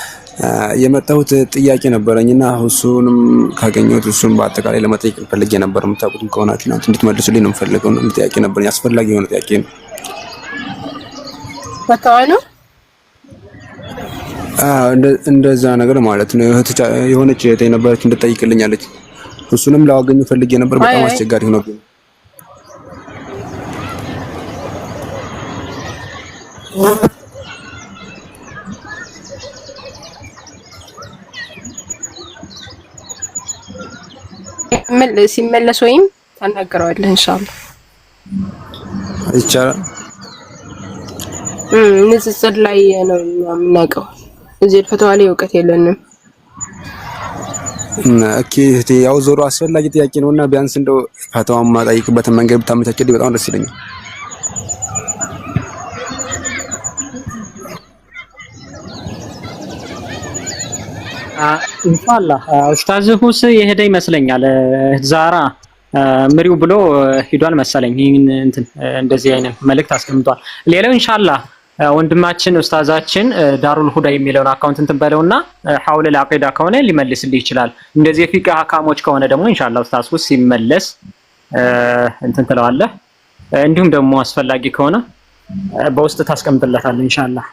የመጣሁት ጥያቄ ነበረኝና እሱንም ካገኘሁት እሱን በአጠቃላይ ለመጠየቅ ፈልጌ ነበር። የምታውቁትም ከሆናችሁ እናንተ እንድትመልሱልኝ ነው የምፈልገው። ነው ጥያቄ ነበረኝ፣ አስፈላጊ የሆነ ጥያቄ ነው። ፈታዋኑ እንደዛ ነገር ማለት ነው። የሆነች እህቴ ነበረች እንድጠይቅልኝ አለች። እሱንም ላገኘው ፈልጌ ነበር። በጣም አስቸጋሪ ሆነብኝ። ሲመለስ ወይም ታናገረዋለህ ኢንሻአላህ። ይቻላል። ንጽጽር ላይ ነው የምናውቀው። እዚህ ፈተዋ ላይ እውቀት የለንም። ኦኬ ያው ዞሮ አስፈላጊ ጥያቄ ነውና ቢያንስ እንደው ፈተዋውን ማጠይቅበትን መንገድ ብታመቻችልኝ በጣም ደስ ይለኛል። ኢንሻአላህ ኡስታዝ ሁስ የሄደ ይመስለኛል። ዛራ ምሪው ብሎ ሂዷል መሰለኝ። ይሄን እንትን እንደዚህ አይነት መልእክት አስቀምጧል። ሌላው ኢንሻአላህ ወንድማችን ኡስታዛችን ዳሩል ሁዳ የሚለውን አካውንት እንትን በለውና ሐውል አቂዳ ከሆነ ሊመልስልህ ይችላል። እንደዚህ የፊቅህ አካሞች ከሆነ ደግሞ ኢንሻአላህ ኡስታዝ ሁስ ሲመለስ እንትን ትለዋለህ። እንዲሁም ደግሞ አስፈላጊ ከሆነ በውስጥ ታስቀምጥለታለህ ኢንሻአላህ።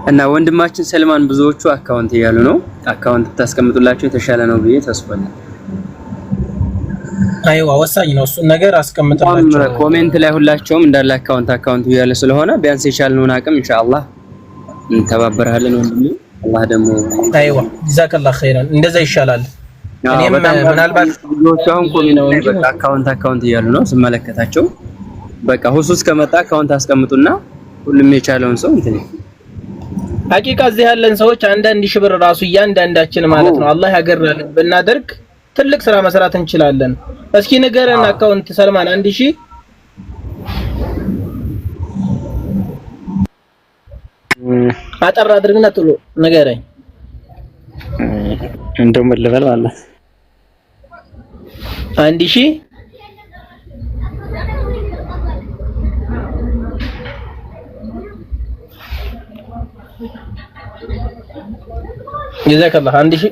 እና ወንድማችን ሰልማን ብዙዎቹ አካውንት እያሉ ነው። አካውንት ታስቀምጡላችሁ የተሻለ ነው ብዬ ተስፋለሁ። አይዋ ወሳኝ ነው እሱ ነገር አስቀምጥላችሁ። ኮሜንት ላይ ሁላችሁም እንዳለ አካውንት እያለ ስለሆነ ቢያንስ የቻልነውን አቅም ኢንሻአላህ እንተባበራለን ወንድሜ። አላህ ደግሞ አይዋ ጀዛከላህ ኸይራን እንደዛ ይሻላል። እኔም ምናልባት ብዙዎቹ አሁን ኮሜንት ላይ አካውንት እያሉ ነው ስመለከታቸው። በቃ ሁሱስ ከመጣ አካውንት አስቀምጡና ሁሉም የቻለውን ሰው እንትን ሐቂቃ እዚህ ያለን ሰዎች አንዳንድ ሺህ ብር ራሱ እያንዳንዳችን ማለት ነው አላህ ያገራልን ብናደርግ ትልቅ ስራ መስራት እንችላለን። እስኪ ንገረን አካውንት ሰልማን 1000 አጠር አድርግና ጥሎ ንገረኝ። እንደው ምን ልበል ማለት 1000 ጀዛከላህ 1000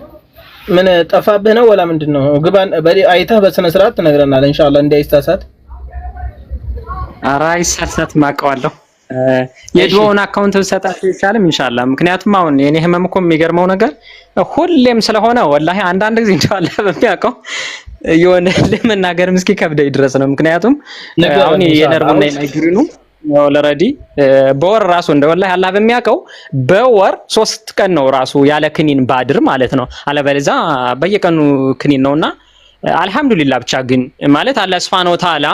ምን ጠፋብህ ነው ወላ ምንድነው? ግባን አይተህ በስነ ስርዓት ትነግረናለህ ኢንሻአላህ እንዳይሳሳት። ኧረ አይሳሳት ማቀዋለሁ። የድሮውን አካውንት ብሰጣችሁ ይቻላል ኢንሻአላህ። ምክንያቱም አሁን የኔ ህመም እኮ የሚገርመው ነገር ሁሌም ስለሆነ ወላሂ አንዳንድ ጊዜ ኢንሻአላህ በሚያውቀው የሆነ ለመናገርም እስኪ ከብደኝ ድረስ ነው። ምክንያቱም አሁን የነርቭና የማይግሪኑ ኦልሬዲ በወር ራሱ እንደ ወላሂ አላህ በሚያውቀው በወር 3 ቀን ነው ራሱ ያለ ክኒን ባድር ማለት ነው። አለበለዚያ በየቀኑ ክኒን ነውና አልহামዱሊላህ ብቻ ግን ማለት አላህ Subhanahu Wa Ta'ala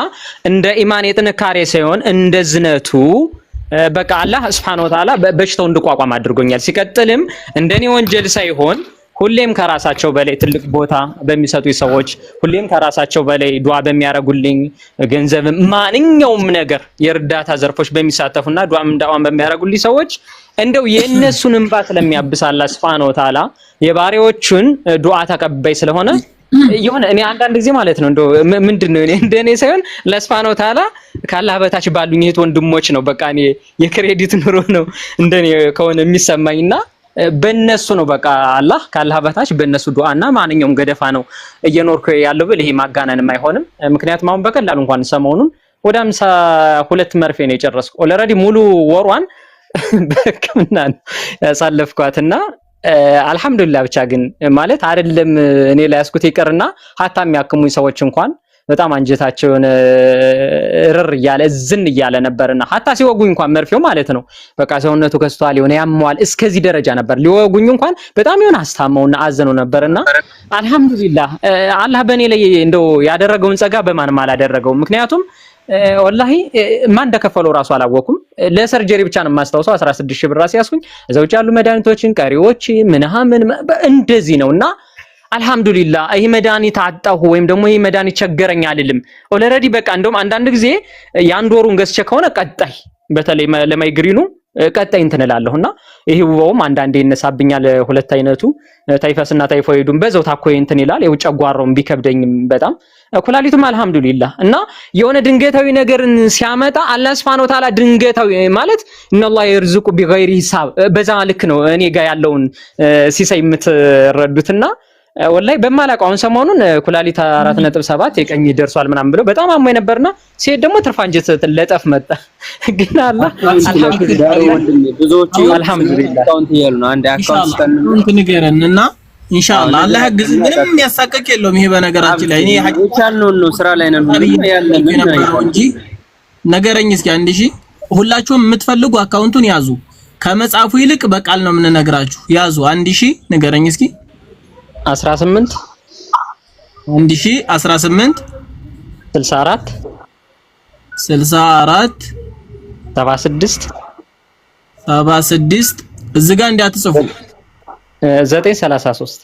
እንደ ኢማን የጥንካሬ ሳይሆን እንደ ዝነቱ በቃ አላህ Subhanahu Wa Ta'ala በሽታው እንድቋቋም አድርጎኛል። ሲቀጥልም እንደኔ ወንጀል ሳይሆን ሁሌም ከራሳቸው በላይ ትልቅ ቦታ በሚሰጡ ሰዎች ሁሌም ከራሳቸው በላይ ዱዓ በሚያረጉልኝ ገንዘብ ማንኛውም ነገር የእርዳታ ዘርፎች በሚሳተፉና ዱዓም በሚያረጉልኝ ሰዎች እንደው የነሱን እንባ ስለሚያብስ አላህ Subhanahu Wa Ta'ala የባሪያዎቹን ዱዓ ተቀባይ ስለሆነ የሆነ እኔ አንዳንድ ጊዜ ማለት ነው እንደው ምንድነው እኔ እንደኔ ሳይሆን ለስፋኖ ታላ ካላህ በታች ባሉኝ እህት ወንድሞች ነው በቃ እኔ የክሬዲት ኑሮ ነው እንደኔ ከሆነ የሚሰማኝና በእነሱ ነው በቃ አላህ ካላህ በታች በእነሱ ዱዓና ማንኛውም ገደፋ ነው እየኖርኩ ያለው ብል ይሄ ማጋነንም አይሆንም። ምክንያቱም አሁን በቀላሉ እንኳን ሰሞኑን ወደ 52 መርፌ ነው የጨረስኩ ኦልሬዲ ሙሉ ወሯን በሕክምና ያሳለፍኳትና አልহামዱሊላህ ብቻ ግን ማለት አይደለም እኔ ላይ ያስኩት ይቀርና ሀታ የሚያክሙኝ ሰዎች እንኳን በጣም አንጀታቸውን እርር እያለ ዝን እያለ ነበርና ሀታ ሲወጉኝ እንኳን መርፌው ማለት ነው በቃ ሰውነቱ ከስቷል የሆነ ያሟል እስከዚህ ደረጃ ነበር ሊወጉኝ እንኳን በጣም የሆነ አስታመውና አዘኑ ነበርና አልহামዱሊላህ አላህ በእኔ ላይ እንደው ያደረገውን ጸጋ በማንም አላደረገው። ምክንያቱም ወላሂ ማን እንደከፈለው ራሱ አላወኩም። ለሰርጀሪ ብቻ ነው የማስታውሰው 16000 ብር ያስኩኝ እዛው ያሉ መድኃኒቶችን ቀሪዎች ምንሃምን እንደዚህ ነውና አልহামዱሊላህ ይሄ መድኃኒት አጣሁ ወይም ደግሞ ይሄ መድኃኒት ቸገረኝ አይደለም ኦልሬዲ በቃ እንደውም አንዳንድ ጊዜ ያን ዶሩን ገዝቼ ከሆነ ቀጣይ በተለይ ለማይግሪኑ ቀጣይ እንትን እላለሁና ይሄ ውበውም አንዳንዴ ይነሳብኛል። ሁለት አይነቱ ታይፈስና ታይፎይዱን በዛው ታኮይ እንትን ይላል። የውጭ ጓራውም ቢከብደኝም በጣም ኩላሊቱም አልሐምዱሊላህ። እና የሆነ ድንገታዊ ነገርን ሲያመጣ አላህ Subhanahu Wa Ta'ala ድንገታዊ ማለት ኢነላህ ይርዝቁ ቢገይሪ ሂሳብ በዛ ልክ ነው እኔ ጋር ያለውን ሲሳይ የምትረዱትና ወላይ በማላውቀው አሁን ሰሞኑን ኩላሊት 4.7 የቀኝ ደርሷል ምናምን ብለው በጣም አሞኝ ነበርና ሲሄድ ደግሞ ትርፋንጀት ለጠፍ መጣ። ግን አላህ አልሐምዱሊላህ ብዙዎች አልሐምዱሊላህ አካውንት ያሉ ነው አንድ አካውንት ስጠንና ንገረንና ኢንሻአላህ አላህ ያግዝ። ምንም የሚያሳቀቅ የለውም ይሄ በነገራችን ላይ እኔ ሀቂቃው ነው ስራ ላይ ነን ያለው እንጂ ነገረኝ እስኪ 1000 ሁላችሁም የምትፈልጉ አካውንቱን ያዙ። ከመጻፉ ይልቅ በቃል ነው የምንነግራችሁ። ያዙ 1000 ንገረኝ እስኪ 18 1018 64 64 76 76 እዚህ ጋር እንዳትጽፉ 933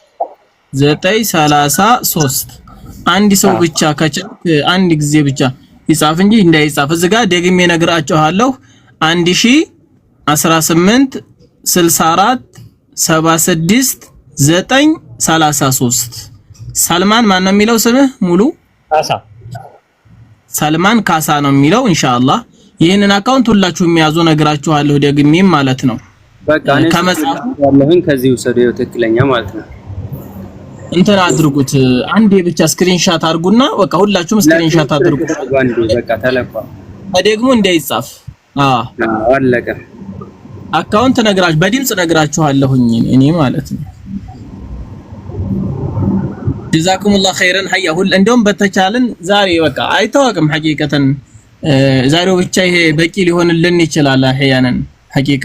933 አንድ ሰው ብቻ አንድ ጊዜ ብቻ ይጻፍ እንጂ እንዳይጻፍ። እዚህ ጋር ደግሜ እነግራችኋለሁ 1018 64 76 933 ሰልማን ማን ነው የሚለው ስምህ ሙሉ? ካሳ ሰልማን ካሳ ነው የሚለው። ኢንሻአላህ ይሄንን አካውንት ሁላችሁም የሚያዙ ነግራችኋለሁ ደግሜም ማለት ነው። በቃ ከመጻፍ ያለህን ከዚህ ወሰደው ትክክለኛ ማለት ነው። እንትን አድርጉት አንዴ ብቻ ስክሪንሻት አድርጉና በቃ ሁላችሁም ስክሪንሻት አድርጉት። አንዴ በቃ ተለቋል ደግሞ እንዳይጻፍ አለቀ። አካውንት ነግራችሁ በድምጽ ነግራችኋለሁኝ እኔ ማለት ነው። ጀዛኩሙላህ ኸይረን ሀያ ሁሉ እንደውም በተቻለን ዛሬ በቃ አይታወቅም ሐቂቀተን ዛሬው ብቻ ይሄ በቂ ሊሆንልን ይችላል። አህያነን ሐቂቃ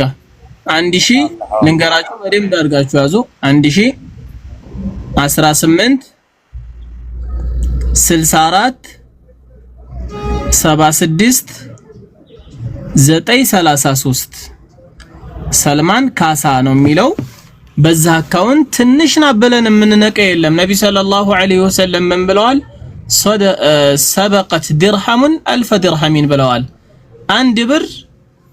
1000 ልንገራችሁ በደንብ አድርጋችሁ ያዙ 1018 64 76 933 ሰልማን ካሳ ነው የሚለው። በዛ አካውንት ትንሽ ናበለን የምንነቀ የለም። ነብይ ሰለላሁ ዐለይሂ ወሰለም ምን ብለዋል? ሰበቀት ድርሃሙን አልፈ ድርሃሚን ብለዋል። አንድ ብር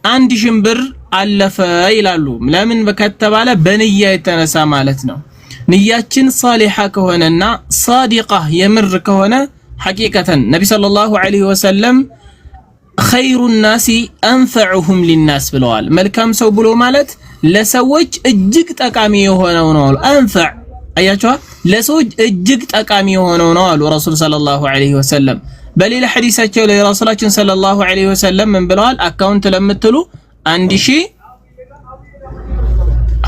1000 ብር አለፈ ይላሉ። ለምን ከተባለ በንያ የተነሳ ማለት ነው። ንያችን ሷሊሃ ከሆነና ሳዲቃ የምር ከሆነ ሐቂቀተን ነብይ ሰለላሁ ዐለይሂ ወሰለም ኸይሩ ናሲ አንፈዑሁም ሊናስ ብለዋል። መልካም ሰው ብሎ ማለት ለሰዎች እጅግ ጠቃሚ የሆነው ነው። አንፈዕ አያችሁ ለሰዎች እጅግ ጠቃሚ የሆነው ነው አሉ ረሱል ሰለላሁ ዐለይሂ ወሰለም። በሌላ ሐዲሳቸው ላይ ረሱላችን ሰለላሁ ዐለይሂ ወሰለም ምን ብለዋል? አካውንት ለምትሉ 1000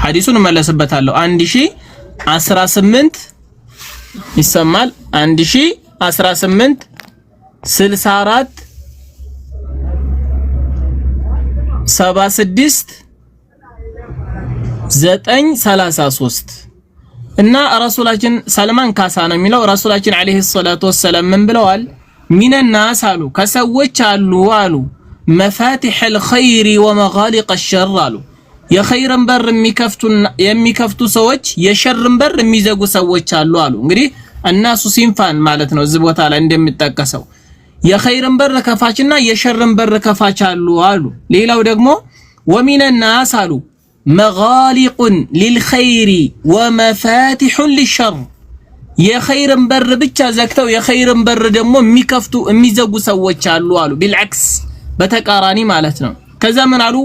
ሐዲሱን መለስበታለሁ 1018 ይሰማል 1018 64 76 933 እና ረሱላችን ሰልማን ካሳ ነው የሚለው። ረሱላችን አለይሂ ሰላቱ ወሰለም ምን ብለዋል? ሚነናስ አሉ ከሰዎች አሉ መፋቲሐል ኸይሪ ወመጋሊቀ ሸር አሉ የኸይርን በር የሚከፍቱ ሰዎች የሸርን በር የሚዘጉ ሰዎች አሉ። እንግዲህ እናሱ ሲንፋን ማለት ነው እዚህ ቦታ ላይ እንደሚጠቀሰው የኸይርን በር ከፋችና የሸርን በር ከፋች አሉ። ሌላው ደግሞ ወሚነናስ አሉ መጋሊቁን ሊልኸይሪ ወመፋቲሑን ሊሸር የኸይርን በር ብቻ ዘግተው የኸይርን በር ደግሞ የሚዘጉ ሰዎች አሉ። ቢልዓክስ በተቃራኒ ማለት ነው። ከዛ ምን አሉ?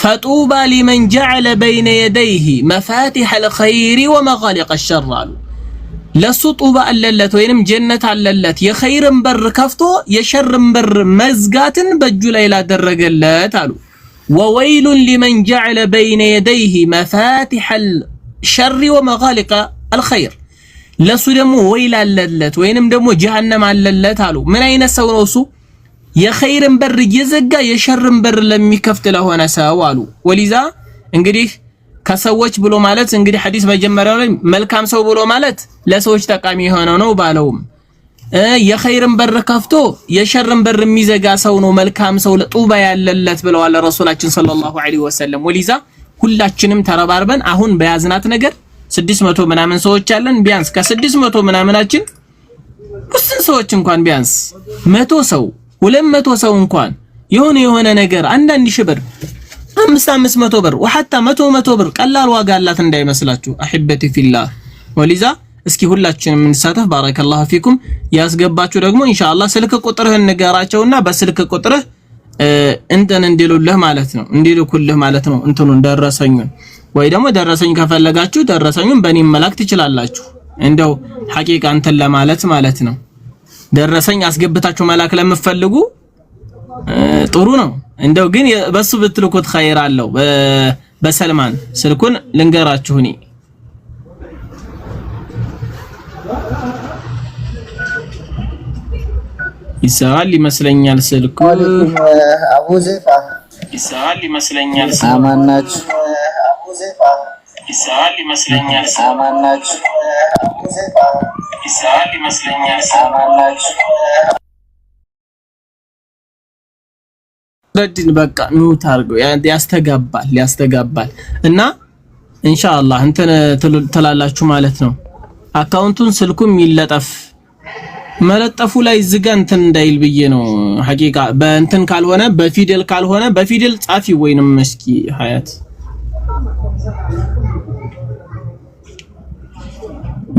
ፈጡባ ሊመን ጀዐለ በይነ የደይሂ መፋቲሐል ኸይሪ ወመጋሊቀ ሸር አሉ ለሱ ጡባ አለለት ወይንም ጀነት አለለት የኸይርን በር ከፍቶ የሸርን በር መዝጋትን በእጁ ላይ ላደረገለት አሉ። ወወይሉን ሊመን ጀዐለ በይነ የደይሂ መፋቲሐል ሸሪ ወመጋሊቀ አልኸይር ለሱ ደግሞ ወይል አለለት ወይንም ደግሞ ጀሃነም አለለት አሉ። ምን አይነት ሰው ነው እሱ? የኸይርን በር እየዘጋ የሸርን በር ለሚከፍት ለሆነ ሰው አሉ። ወሊዛ እንግዲህ ከሰዎች ብሎ ማለት እንግዲህ ሐዲስ መጀመሪያው ላይ መልካም ሰው ብሎ ማለት ለሰዎች ጠቃሚ የሆነው ነው ባለውም የኸይርን በር ከፍቶ የሸርን በር የሚዘጋ ሰው ነው መልካም ሰው ጡባ ያለለት ብለዋል ረሱላችን ሰለላሁ ዐለይሂ ወሰለም። ወሊዛ ሁላችንም ተረባርበን አሁን በያዝናት ነገር 600 ምናምን ሰዎች አለን። ቢያንስ ከ600 ምናምናችን ውስን ሰዎች እንኳን ቢያንስ 100 ሰው 200 ሰው እንኳን የሆነ ነገር አንዳንድ ሺህ ብር 500 ብር ወሐታ 100 ብር ቀላል ዋጋ አላት እንዳይመስላችሁ አህበቲ ፊላህ ወሊዛ እስኪ ሁላችንም እንሳተፍ ባረከላሁ ፊኩም ያስገባችሁ ደግሞ ኢንሻአላህ ስልክ ቁጥርህን ንገራቸውና በስልክ ቁጥርህ እንትን እንዲሉልህ ማለት ነው እንዲልኩልህ ማለት ነው እንትኑን ደረሰኙን ወይ ደግሞ ደረሰኝ ከፈለጋችሁ ደረሰኙን በእኔም መላክ ትችላላችሁ እንደው ሐቂቃ እንትን ለማለት ማለት ነው ደረሰኝ አስገብታችሁ መላክ ለምትፈልጉ ጥሩ ነው እንደው ግን በሱ ብትልኩት ኸይር አለው በሰልማን ስልኩን ልንገራችሁ እኔ ይሰራል ይመስለኛል ስልኩ አቡ ዘይፋ ይሰራል ይመስለኛል አማናች አቡ ዘይፋ ይሰራል ይመስለኛል አማናች አቡ ዘይፋ ይሰራል ይመስለኛል አማናች ረድን በቃ ኑት አድርገው ያስተጋባል እና ኢንሻአላህ እንትን ተላላችሁ ማለት ነው አካውንቱን ስልኩም ይለጠፍ መለጠፉ ላይ ዝጋ እንትን እንዳይል ብዬ ነው ሐቂቃ በእንትን ካልሆነ በፊደል ካልሆነ በፊደል ጻፊ ወይንም መስኪ ሀያት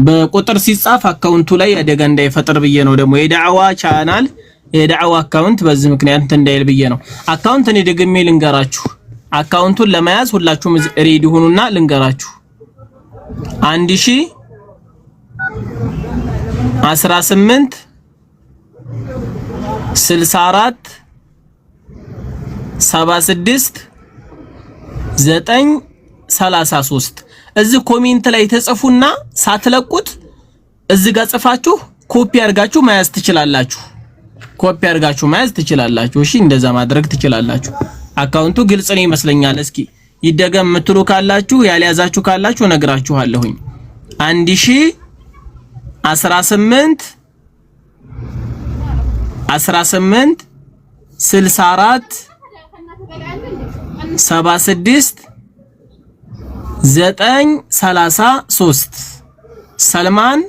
በቁጥር ሲጻፍ አካውንቱ ላይ አደጋ እንዳይፈጠር ብዬ ነው ደግሞ የዳዕዋ ቻናል የዳዕዋ አካውንት በዚህ ምክንያት እንትን እንዳይል ብዬ ነው አካውንት እኔ ደግሜ ልንገራችሁ አካውንቱን ለመያዝ ሁላችሁም ሬዲ ሆኑና ልንገራችሁ 1018 64 76 933 እዚህ ኮሜንት ላይ ተጽፉና ሳትለቁት እዚህ ጋር ጽፋችሁ ኮፒ አድርጋችሁ መያዝ ትችላላችሁ እሺ እንደዛ ማድረግ ትችላላችሁ አካውንቱ ግልጽ ነው ይመስለኛል እስኪ ይደገም ምትሉ ካላችሁ ያልያዛችሁ ካላችሁ ነግራችኋለሁኝ 1018 64 76 933 ሰልማን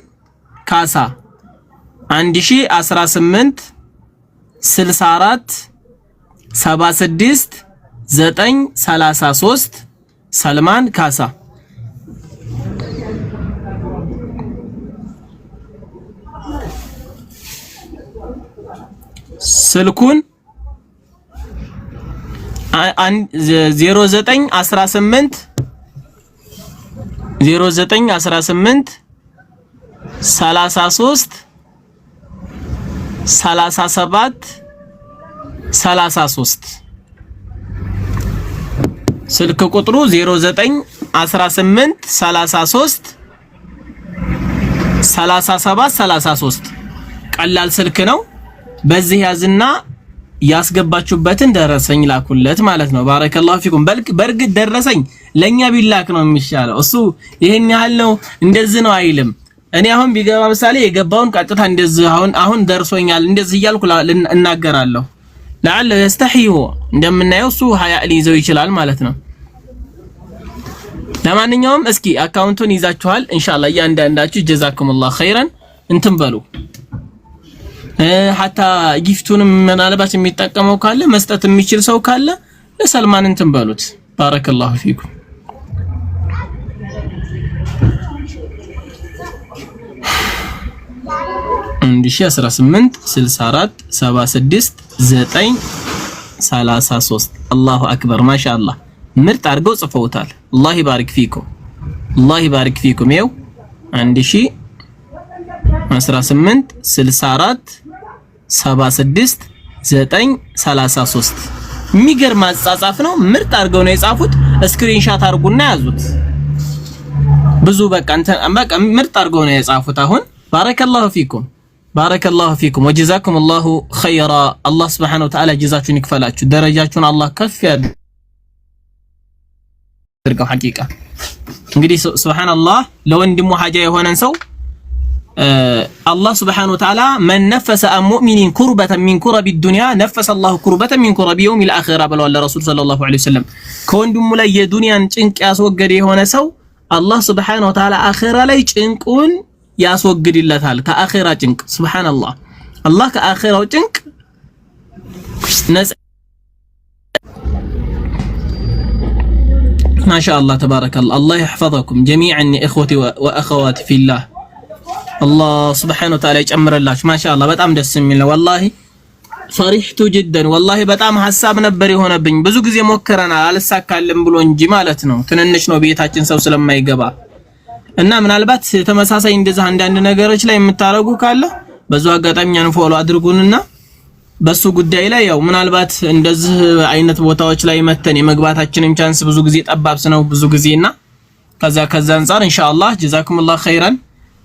ካሳ 1018 64 76 933 ሰልማን ካሳ ስልኩን 0918 33 37 33 ስልክ ቁጥሩ 0918 33 37 33 ቀላል ስልክ ነው በዚህ ያዝና ያስገባችሁበትን ደረሰኝ ላኩለት ማለት ነው ባረከላሁ ፊኩም በርግጥ ደረሰኝ ለኛ ቢላክ ነው የሚሻለው እሱ ይሄን ያህል ነው እንደዚህ ነው አይልም እኔ አሁን ቢገባ ምሳሌ የገባውን ቀጥታ እንደዚህ አሁን ደርሶኛል እንደዚህ እያልኩ እናገራለሁ ለዓለ يستحيو እንደምናየው እሱ ሀያ ሊይዘው ይችላል ማለት ነው ለማንኛውም እስኪ አካውንቱን ይዛችኋል ኢንሻአላህ ያንዳንዳችሁ ጀዛኩሙላህ ኸይረን እንትን በሉ حتى ጊፍቱንም ምናልባት የሚጠቀመው ካለ መስጠት የሚችል ሰው ካለ ለሰልማን እንትን በሉት ባረከላሁ ፊኩም እንዲሽ 18 64 76 933 አላሁ አክበር ማሻአላህ ምርጥ አድርገው ጽፈውታል አላህ ይባርክ ፊኩም ይው 1018 64 76 933 የሚገርም አጻጻፍ ነው ምርጥ አድርገው ነው የጻፉት ስክሪንሻት አድርጉና ያዙት ብዙ በቃ ምርጥ አድርገው ነው የጻፉት አሁን ባረከላሁ ፊኩም ወጀዛኩሙላሁ ኸይራ አላህ Subhanahu Wa Ta'ala ጀዛችሁን ይክፈላችሁ ደረጃችሁን አላህ ከፍ ያድርገው ሐቂቃ እንግዲህ ሱብሃንአላህ ለወንድሙ ሐጃ የሆነን ሰው الله سبحانه وتعالى من نفس عن مؤمن كربة من كرب الدنيا نفس الله كربة من كرب يوم الآخرة بل والله رسول صلى الله عليه وسلم كوندم لا الدنيا ጭንቅ ያስወገደ ሰው الله سبحانه وتعالى آخرة ላይ ጭንቁን ያስወግድለታል ከአኺራ ጭንቅ ሱብሃንአላህ አላህ ከአኺራው ጭንቅ ማሻአላህ ተባረከላህ አላህ ይحفظكم جميعا اخوتي واخواتي في الله الله سبحانه وتعالى ይጨምርላችሁ ማሻአላህ በጣም ደስ የሚል ነው والله فرحت جدا والله በጣም ሐሳብ ነበር የሆነብኝ ብዙ ጊዜ ሞከረናል አልሳካልም ብሎ እንጂ ማለት ነው ትንንሽ ነው ቤታችን ሰው ስለማይገባ እና ምናልባት ተመሳሳይ እንደዛ አንዳንድ ነገሮች ላይ የምታረጉ ካለ በዛው አጋጣሚያን ፎሎ አድርጉንና በሱ ጉዳይ ላይ ያው ምናልባት እንደዚህ አይነት ቦታዎች ላይ መተን የመግባታችንን ቻንስ ብዙ ጊዜ ጠባብ ነው ብዙ ጊዜና ከዛ አንፃር ኢንሻአላህ ጀዛኩሙላህ ኸይራን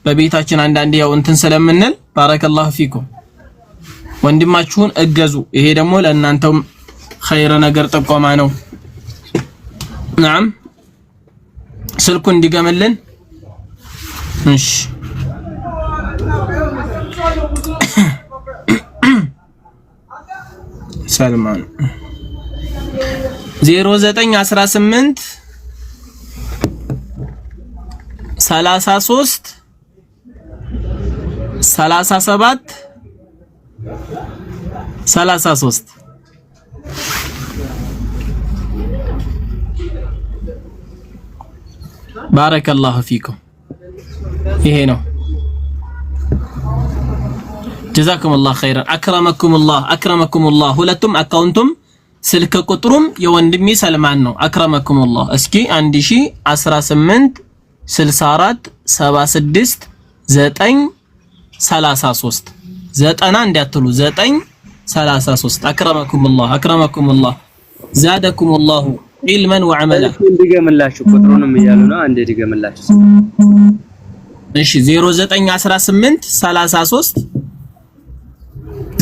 በቤታችን አንዳንድ ያው እንትን ስለምንል ባረከላሁ ፊኩም ወንድማችሁን እገዙ ይሄ ደግሞ ለእናንተም ኸይር ነገር ጥቆማ ነው نعم ስልኩ እንዲገመልን እሺ ሰልማን 0918 33 37 33 ባረከላሁ ፊኩም ይሄ ነው ጀዛኩሙላህ ኸይራን አክረመኩሙላህ ሁለቱም አካውንቱም ስልክ ቁጥሩም የወንድሜ ሰልማን ነው አክረመኩሙላህ እስኪ 1018 64 76 9 33 90 እንዲያትሉ 9 33 አክረመኩሙላህ ዛደኩሙላህ ዒልመን ወዐመላ እንዲገምላችሁ ቁጥሩንም እያሉ ነው አንዴ እንዲገምላችሁ እሺ 0918 33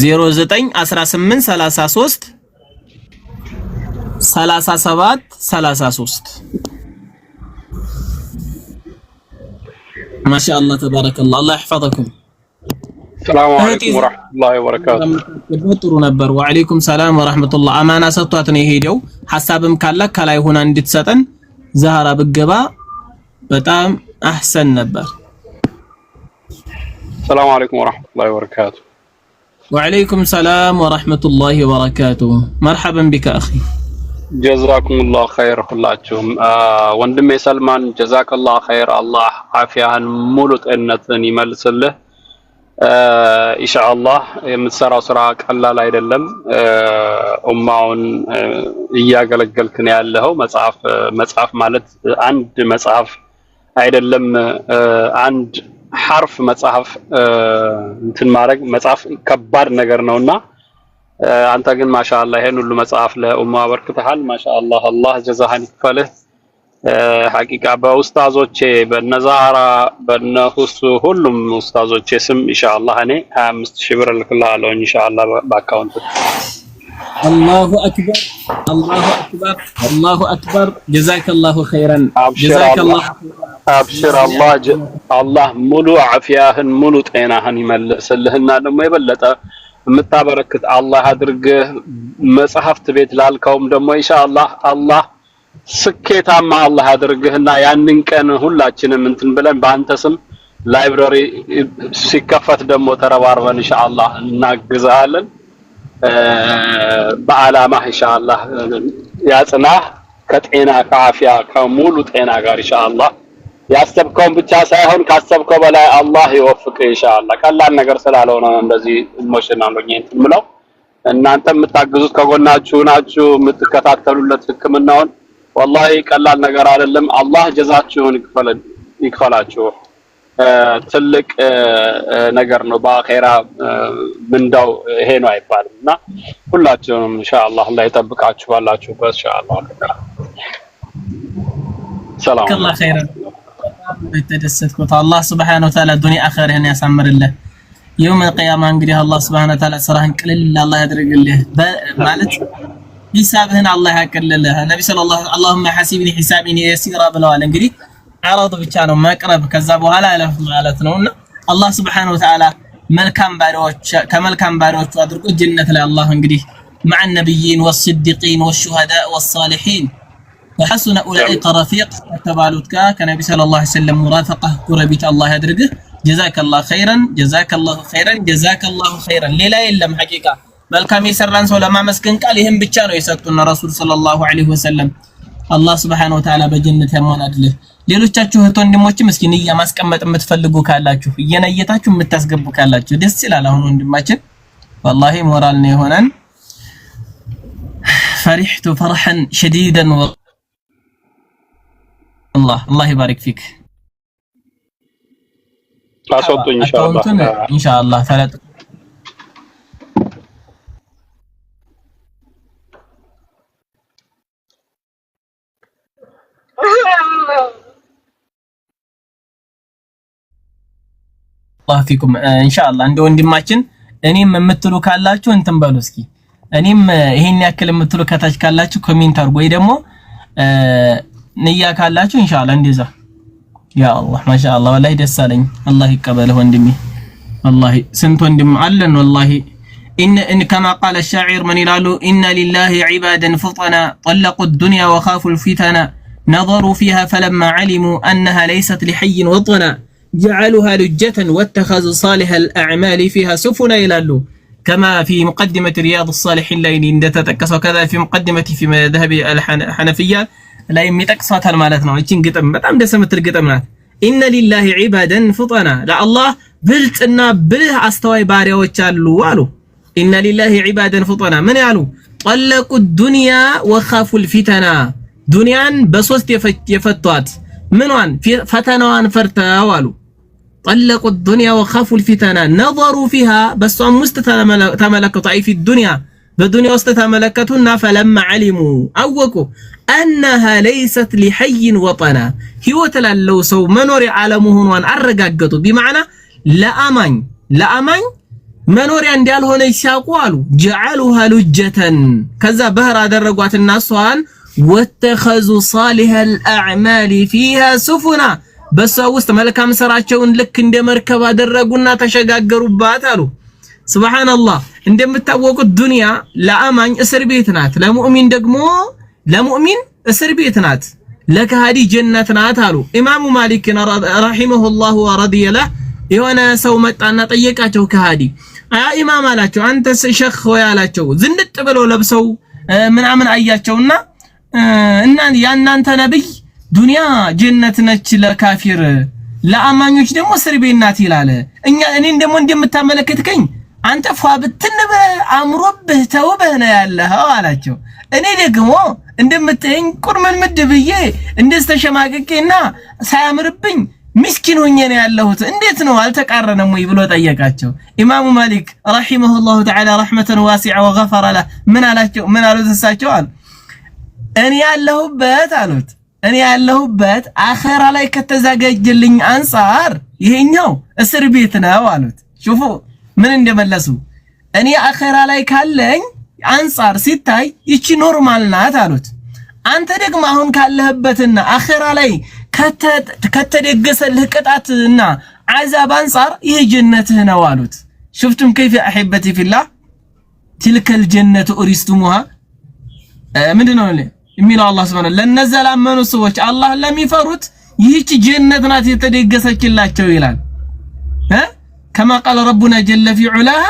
0918 33 37 33 ما شاء الله تبارك الله الله يحفظكم السلام عليكم ورحمة الله وبركاته ጥሩ ነበር ወአለይኩም ሰላም ወራህመቱላህ አማና ሰጥቷት ነው የሄደው ሐሳብም ካለ ከላይ ሆና እንድትሰጠን ዛህራ ብገባ በጣም አህሰን ነበር السلام عليكم ورحمة الله وبركاته وعليكم السلام ورحمة الله وبركاته مرحبا بك أخي جزاكم الله خير كلاتكم وندمي سلمان جزاك الله خير الله عافية مولت النتن يملسله إن شاء الله يمتسرى سراك الله لا يدلم أمعون إياك لقلكني له مصحف مالت عند مصحف አይደለም አንድ حرف መጽሐፍ እንትን ማድረግ መጽሐፍ ከባድ ነገር ነውና አንተ ግን ማሻአላህ ይሄን ሁሉ መጽሐፍ ለኡማ አበርክተሃል ማሻአላህ አላህ ጀዛህን ይክፈልህ ሐቂቃ በኡስታዞቼ በነዛራ በነሁሱ ሁሉም ኡስታዞቼ ስም ኢንሻአላህ እኔ 25000 ብር ልክልሃለሁ ኢንሻአላህ በአካውንት الله أكبر الله أكبر الله أكبر جزاك الله خيرا جزاك الله أبشر الله ملو عافياهن ملو طيناهن يملسلهنا دمو يبلط متابركت الله ادرغ مصحفت ቤት ላልከውም ደሞ ኢንሻአላህ አላህ ስኬታማ አላህ አድርግህና ያንን ቀን ሁላችንም እንትን ብለን በአንተ ስም ላይብረሪ ሲከፈት ደሞ ተረባርበን ኢንሻአላህ እናግዛለን በአላማህ ኢንሻአላህ ያጽናህ ከጤና ከአፊያ ከሙሉ ጤና ጋር ኢንሻአላህ ያሰብከውን ብቻ ሳይሆን ካሰብከው በላይ አላህ ይወፍቅ ኢንሻአላህ ቀላል ነገር ስላልሆነ እንደዚህ ኢሞሽናል ሆኜ እንትምለው እናንተ የምታግዙት ከጎናችሁ ናችሁ የምትከታተሉለት ህክምናውን والله ቀላል ነገር አይደለም አላህ ጀዛችሁን ይክፈላችሁ ትልቅ ነገር ነው በአኺራ ምንዳው ይሄ ነው አይባልምና ሁላችሁንም ኢንሻአላህ አላህ ይጠብቃችሁ ባላችሁበት ኢንሻአላህ ሰላም الله خيرا بتدستكم الله سبحانه وتعالى الدنيا اخرهن ያሳምርልህ يوم القيامه እንግዲህ الله سبحانه وتعالى ስራህን ቅልል الله ያድርግልህ ማለት ሂሳብህን الله ያቀልልህ ነብይ ሰለላሁ اللهم حاسبني حسابي يسيرا ብለዋል እንግዲህ አራድ ብቻ ነው መቅረብ ከዛ በኋላ አለፍ ማለት ነውና الله سبحانه وتعالى መልካም ባሪያዎች ከመልካም ባሪያዎቹ አድርጎ ጀነት ላይ الله እንግዲህ مع النبيين والصديقين والشهداء والصالحين وحسن أولئك رفيق تبالوتك كنبي صلى الله عليه وسلم مرافقه قربيت الله يدرجه جزاك الله خيرا جزاك الله خيرا جزاك الله خيرا لا يلم حقيقة بل كم يسرن سو لما مسكن قال يهم ብቻ ነው የሰጡን رسول صلى الله عليه وسلم አላህ Subhanahu Wa Ta'ala በጀነት ያሟላልህ። ሌሎቻችሁ እህት ወንድሞችም እስኪ ንያ ማስቀመጥ የምትፈልጉ ካላችሁ እየነየታችሁ የምታስገቡ ካላችሁ ደስ ይላል። አሁን ወንድማችን والله ሞራል ነው የሆነን فرحت فرحا شديدا والله الله يبارك فيك አስወጡ ኢንሻአላህ ተለጥ الله فيكم ان شاء الله እንደ ወንድማችን እኔም የምትሉ ካላችሁ እንትን በሉ እስኪ እኔም ይሄን ያክል የምትሉ ከታች ካላችሁ ኮሜንት አድርጉ ወይ ደግሞ ንያ ካላችሁ ኢንሻአላህ እንደዛ ያ አላህ ማሻአላህ ወላሂ ደስ አለኝ አላህ ይቀበል ወንድሜ والله ስንት ወንድም አለን والله ان كما قال الشاعر من يلالو ان لله عبادا فطنا طلقوا الدنيا وخافوا الفتن نظروا فيها فلما علموا انها ليست لحي وطنا جعلوها لجة واتخذوا صالح الأعمال فيها سفنا يلالو كما في مقدمة رياض الصالحين لا يندتكس وكذا في مقدمة في مذهب الحنفية لا يمتكسات المالتنا ويتشين قطم بتام دسمت القطمات إن لله عبادا فطنا لا الله بلتنا بله أستوي باري وتشالو والو إن لله عبادا فطنا من يالو طلقوا الدنيا وخافوا الفتنا دنيان بسوست يفتوات منوان فتنوان فرتا والو طلقوا الدنيا وخافوا الفتنة نظروا فيها بس تملكوا في الدنيا بالدنيا واستملكتنا فلما علموا أوكوا أنها ليست لحي وطنا هو تلالو سو منوري عالمهن وان أرقاقتوا بمعنى لا أمان منوري عندي هنا يشاقوالو جعلوها لجة كذا بهر درقوات الناس وان واتخذوا صالح الأعمال فيها سفنا በሷ ውስጥ መልካም ስራቸውን ልክ እንደ መርከብ አደረጉና ተሸጋገሩባት አሉ ሱብሃንአላህ እንደምታወቁት ዱንያ ለአማኝ እስር ቤት ናት ለሙእሚን ደግሞ ለሙእሚን እስር ቤት ናት ለካዲ ጀነት ናት አሉ ኢማሙ ማሊክ ረሂመሁላህ ወረዲየላህ የሆነ ሰው መጣና ጠየቃቸው ካዲ ኢማም አላቸው አንተስ ሸኽ ወይ አላቸው ዝንጥ ብለው ለብሰው ምናምን አያቸውና እና ያንተ ነብይ ዱንያ ጀነት ነች ለካፊር ለአማኞች ደግሞ እስር ቤት ናት ይላል እኔን ደግሞ እንደምታመለከትከኝ አንተ ፏብትንበ አምሮብህ ተውበህ ነው ያለኸው አላቸው እኔ ደግሞ እንደምትኝ ቁርመን ምድብዬ እንደስተሸማቀቄና ሳያምርብኝ ምስኪን ሆኜ ነው ያለሁት እንዴት ነው አልተቃረነም ወይ ብሎ ጠየቃቸው ኢማሙ ማሊክ ረሂመሁላሁ ተዓላ ረህመተን ዋሲዐ ወገፈረ له ምን አሉት እሳቸው አሉ እኔ ያለሁበት አሉት እኔ ያለሁበት አኺራ ላይ ከተዘጋጀልኝ አንፃር ይሄኛው እስር ቤት ነው አሉት ሹፉ ምን እንደመለሱ እኔ አኺራ ላይ ካለኝ አንፃር ሲታይ ይቺ ኖርማል ናት አሉት አንተ ደግሞ አሁን ካለህበትና አኺራ ላይ ከተደገሰልህ ቅጣትና عذاب አንፃር ይሄ ጀነትህ ነው አሉት شفتم كيف احبتي في الله تلك الجنه اورثتموها ምንድነው የሚለው አላህ Subhanahu ለነዛ ላመኑ ሰዎች አላህ ለሚፈሩት ይህች ጀነት ናት የተደገሰችላቸው ይላል كما قال ربنا جل في علاه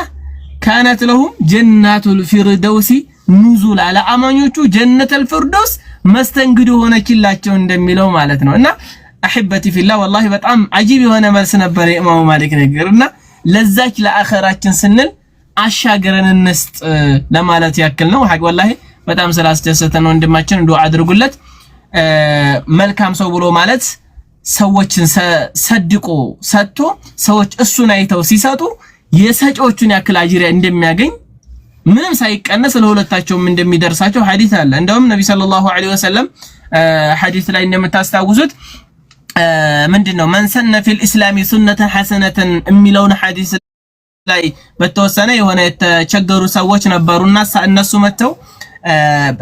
كانت لهم جنات الفردوس نزول على አማኞቹ جنة الفردوس መስተንግዶ ሆነችላቸው እንደሚለው ማለት ነው እና احبتي في الله والله በጣም አጂብ የሆነ መልስ ነበር የኢማሙ ማሊክ ነገርና ለዛች ለአኺራችን ስንል አሻገረን እንስጥ ለማለት ያክል ነው ሐቅ والله በጣም ስላስደሰተን ወንድማችን ዱዓ አድርጉለት መልካም ሰው ብሎ ማለት ሰዎችን ሰድቆ ሰጥቶ ሰዎች እሱን አይተው ሲሰጡ የሰጪዎቹን ያክል አጅር እንደሚያገኝ ምንም ሳይቀነስ ለሁለታቸውም እንደሚደርሳቸው ሐዲስ አለ እንደውም ነብይ ሰለላሁ ዐለይሂ ወሰለም ሐዲስ ላይ እንደምታስታውሱት ምንድነው መንሰነ ፊል ኢስላሚ ሱነተን ሐሰነተን የሚለውን ሐዲስ ላይ በተወሰነ የሆነ የተቸገሩ ሰዎች ነበሩና እነሱ መተው